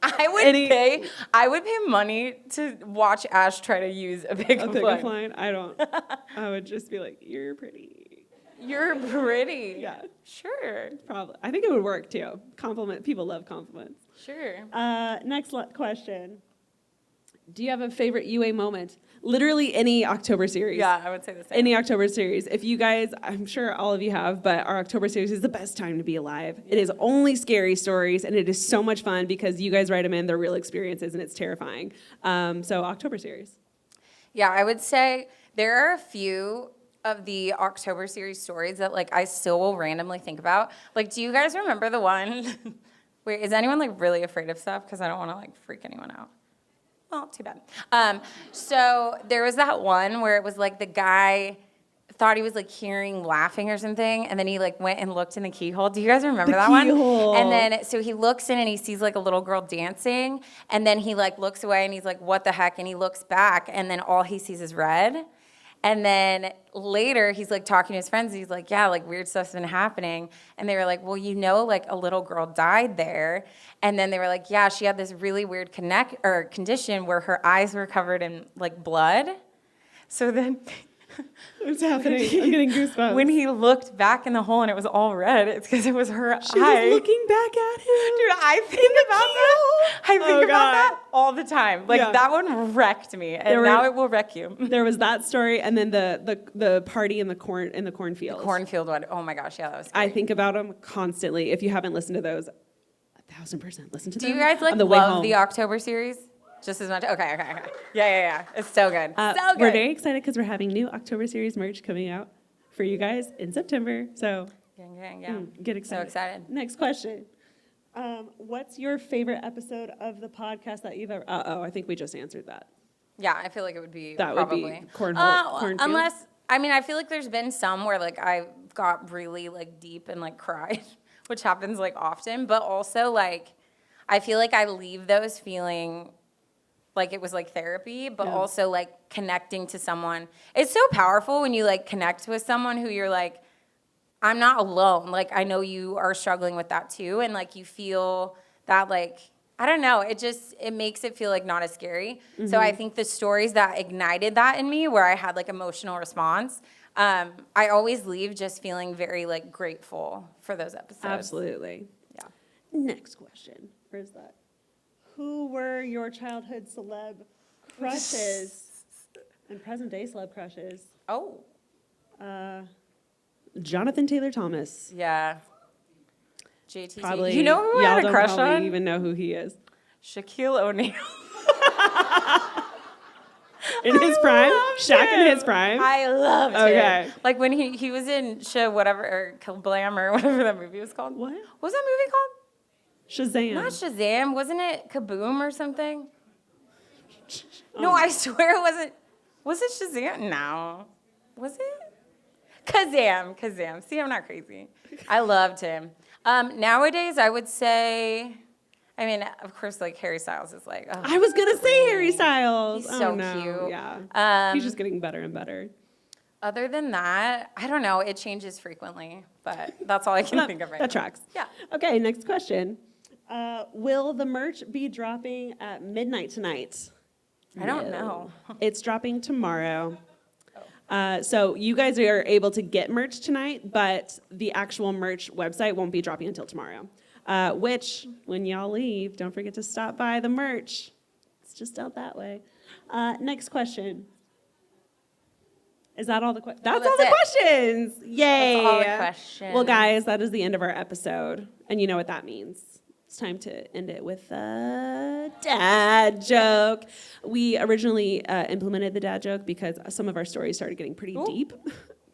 I would pay money to watch Ash try to use a pickup Pickup line. line? I don't. I would just be like, you're pretty. You're pretty. Yeah. Sure. Probably. I think it would work too. Compliment. People love compliments. Sure. Next question. Do you have a favorite UA moment? Literally any October series. Yeah, I would say the same. Any October series. If you guys, I'm sure all of you have, but our October series is the best time to be alive. It is only scary stories, and it is so much fun because you guys write them in, they're real experiences, and it's terrifying. So October series. Yeah, I would say there are a few of the October series stories that, like, I still will randomly think about. Like, do you guys remember the one? Wait, is anyone, like, really afraid of stuff? Because I don't want to, like, freak anyone out. Well, too bad. So there was that one where it was like the guy thought he was like hearing laughing or something, and then he like went and looked in the keyhole. Do you guys remember that one? Keyhole. And then so he looks in and he sees like a little girl dancing, and then he like looks away and he's like, what the heck? And he looks back, and then all he sees is red. And then later he's like talking to his friends, and he's like, yeah, like weird stuff's been happening. And they were like, well, like a little girl died there. And then they were like, yeah, she had this really weird condition where her eyes were covered in like blood. So then What's happening? I'm getting goosebumps. when he looked back in the hole and it was all red, it's because it was her eye. She was looking back at him. Dude, I think about that. I think about that all the time. Like that one wrecked me, and now it will wreck you. There was that story, and then the party in the cornfield. Cornfield one. Oh my gosh, yeah, that was scary. I think about them constantly. If you haven't listened to those, 1,000% listen to them. Do you guys like on the way love home. the October series just as much? Okay. Yeah. It's so good. So good. We're very excited because we're having new October series merch coming out for you guys in September. So Yeah. get excited. So excited. Next question. What's your favorite episode of the podcast that you've ever? I think we just answered that. Yeah, I feel like it would be That probably. would be cornfield. Unless, I mean, I feel like there's been some where like I got really like deep and like cried, which happens like often, but also like I feel like I leave those feeling like it was like therapy, but also like connecting to someone. It's so powerful when you like connect with someone who you're like, I'm not alone. Like, I know you are struggling with that too. And like, you feel that like, I don't know, it makes it feel like not as scary. Mm-hmm. So I think the stories that ignited that in me, where I had like emotional response, I always leave just feeling very like grateful for those episodes. Absolutely. Yeah. Next question. Where's that? Who were your childhood celeb crushes and present day celeb crushes? Oh. Jonathan Taylor Thomas. Yeah. JTT. Probably. You know who I had a crush Y'all don't probably on? even know who he is. Shaquille O'Neal. In his prime? Shaq in his prime? I loved Okay. him. Like when he was in show whatever, or Kablam, or whatever that movie was called. What? What was that movie called? Shazam. Not Shazam. Wasn't it Kaboom or something? No, I swear it wasn't. Was it Shazam? No. Was it? Kazam. See, I'm not crazy. I loved him. Nowadays, I would say, I mean, of course, like Harry Styles is like, oh, I was going to say Harry Styles. He's so no. cute. Yeah. He's just getting better and better. Other than that, I don't know. It changes frequently, but that's all I can think of right now. That tracks. Yeah. Okay, next question. Will the merch be dropping at midnight tonight? I don't know. It's dropping tomorrow. So you guys are able to get merch tonight, but the actual merch website won't be dropping until tomorrow. Which, when y'all leave, don't forget to stop by the merch. It's just out that way. Next question. Is that all the questions? That's all the questions. Yay. That's all the questions. Well, guys, that is the end of our episode. And you know what that means. It's time to end it with a dad joke. We originally implemented the dad joke because some of our stories started getting pretty deep,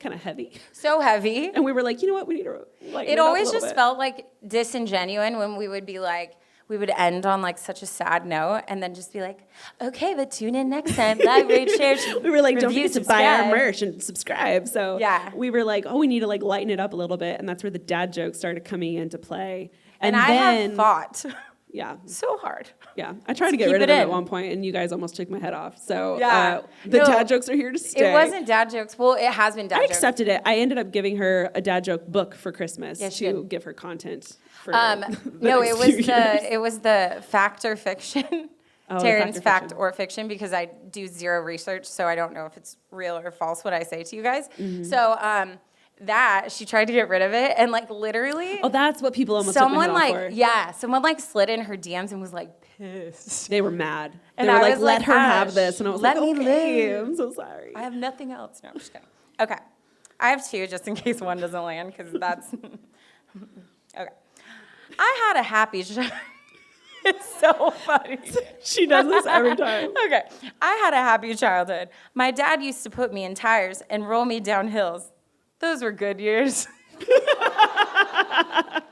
kind of heavy. So heavy. And we were like, you know what? We need to lighten It up always a little just bit. felt like disingenuine when we would be like, we would end on like such a sad note and then just be like, okay, but tune in next time. Like, rate, share, We were like, don't review, forget to buy our subscribe. merch and subscribe. So Yeah. we were like, oh, we need to like lighten it up a little bit. And that's where the dad jokes started coming into play. And then, I have fought Yeah. so hard. Yeah. I tried to get keep rid of it them at in. one point, and you guys almost took my head off. So Yeah. the No, dad jokes are here to stay. It wasn't dad jokes. Well, it has been dad I jokes. accepted it. I ended up giving her a dad joke book for Christmas Yeah, she to did. give her content for No, next it was few years. it was the fact or fiction. Oh, Taryne's fact or fact fiction. or fiction, because I do zero research, so I don't know if it's real or false what I say to you guys. Mm-hmm. So that she tried to get rid of it, and like literally, Oh, that's what people almost someone took my head off like for. someone like slid in her DMs and was like pissed. They were mad. They And were I like, was let like, her have Ash, this. And I was let like, me okay, live. I'm so sorry. I have nothing else. No, I'm just kidding. Okay, I have two just in case one doesn't land, because that's okay. I had a happy. It's so funny. She does this every time. Okay. I had a happy childhood. My dad used to put me in tires and roll me down hills. Those were good years. That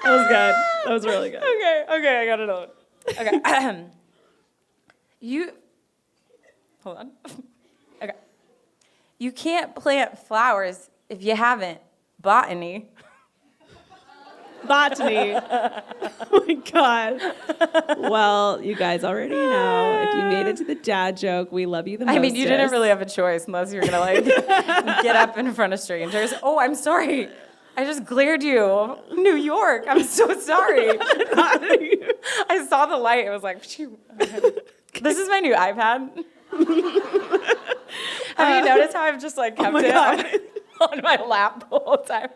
was good. That was really good. Okay, I got another one. Okay. Hold on. Okay. You can't plant flowers if you haven't botany. Botany. Oh my God. Well, you guys already know. If you made it to the dad joke, we love you the most. I mean, you didn't really have a choice unless you were going to like get up in front of strangers. Oh, I'm sorry. I just glared you. New York. I'm so sorry. I saw the light. It was like, phew. This is my new iPad. Have you noticed how I've just like kept it on my lap the whole time?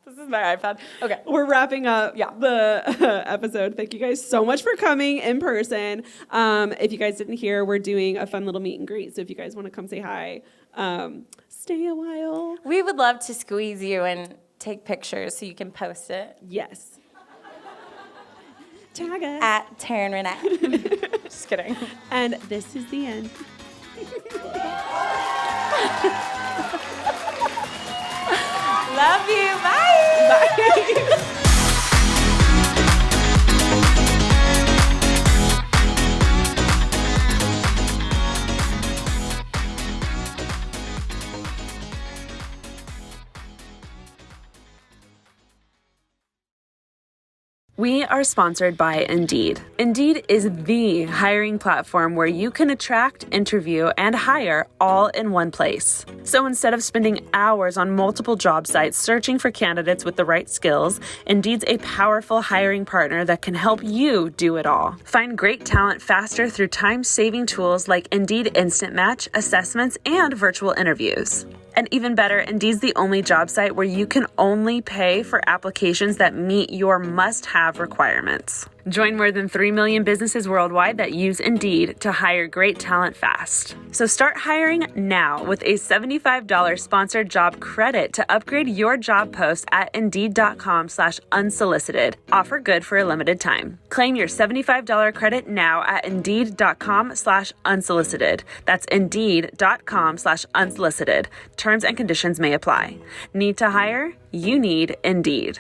This is my iPad. Okay. We're wrapping up the episode. Thank you guys so much for coming in person. If you guys didn't hear, we're doing a fun little meet and greet. So if you guys want to come say hi, stay a while. We would love to squeeze you and take pictures so you can post it. Yes. Tag us. At Taryne Renee. Just kidding. And this is the end. Love you. Bye. Bye. We are sponsored by Indeed. Indeed is the hiring platform where you can attract, interview, and hire all in one place. So instead of spending hours on multiple job sites searching for candidates with the right skills, Indeed's a powerful hiring partner that can help you do it all. Find great talent faster through time-saving tools like Indeed Instant Match, assessments, and virtual interviews. And even better, Indeed's the only job site where you can only pay for applications that meet your must-have requirements. Join more than 3 million businesses worldwide that use Indeed to hire great talent fast. So start hiring now with a $75 sponsored job credit to upgrade your job post at Indeed.com/unsolicited. Offer good for a limited time. Claim your $75 credit now at Indeed.com/unsolicited. That's Indeed.com/unsolicited. Terms and conditions may apply. Need to hire? You need Indeed.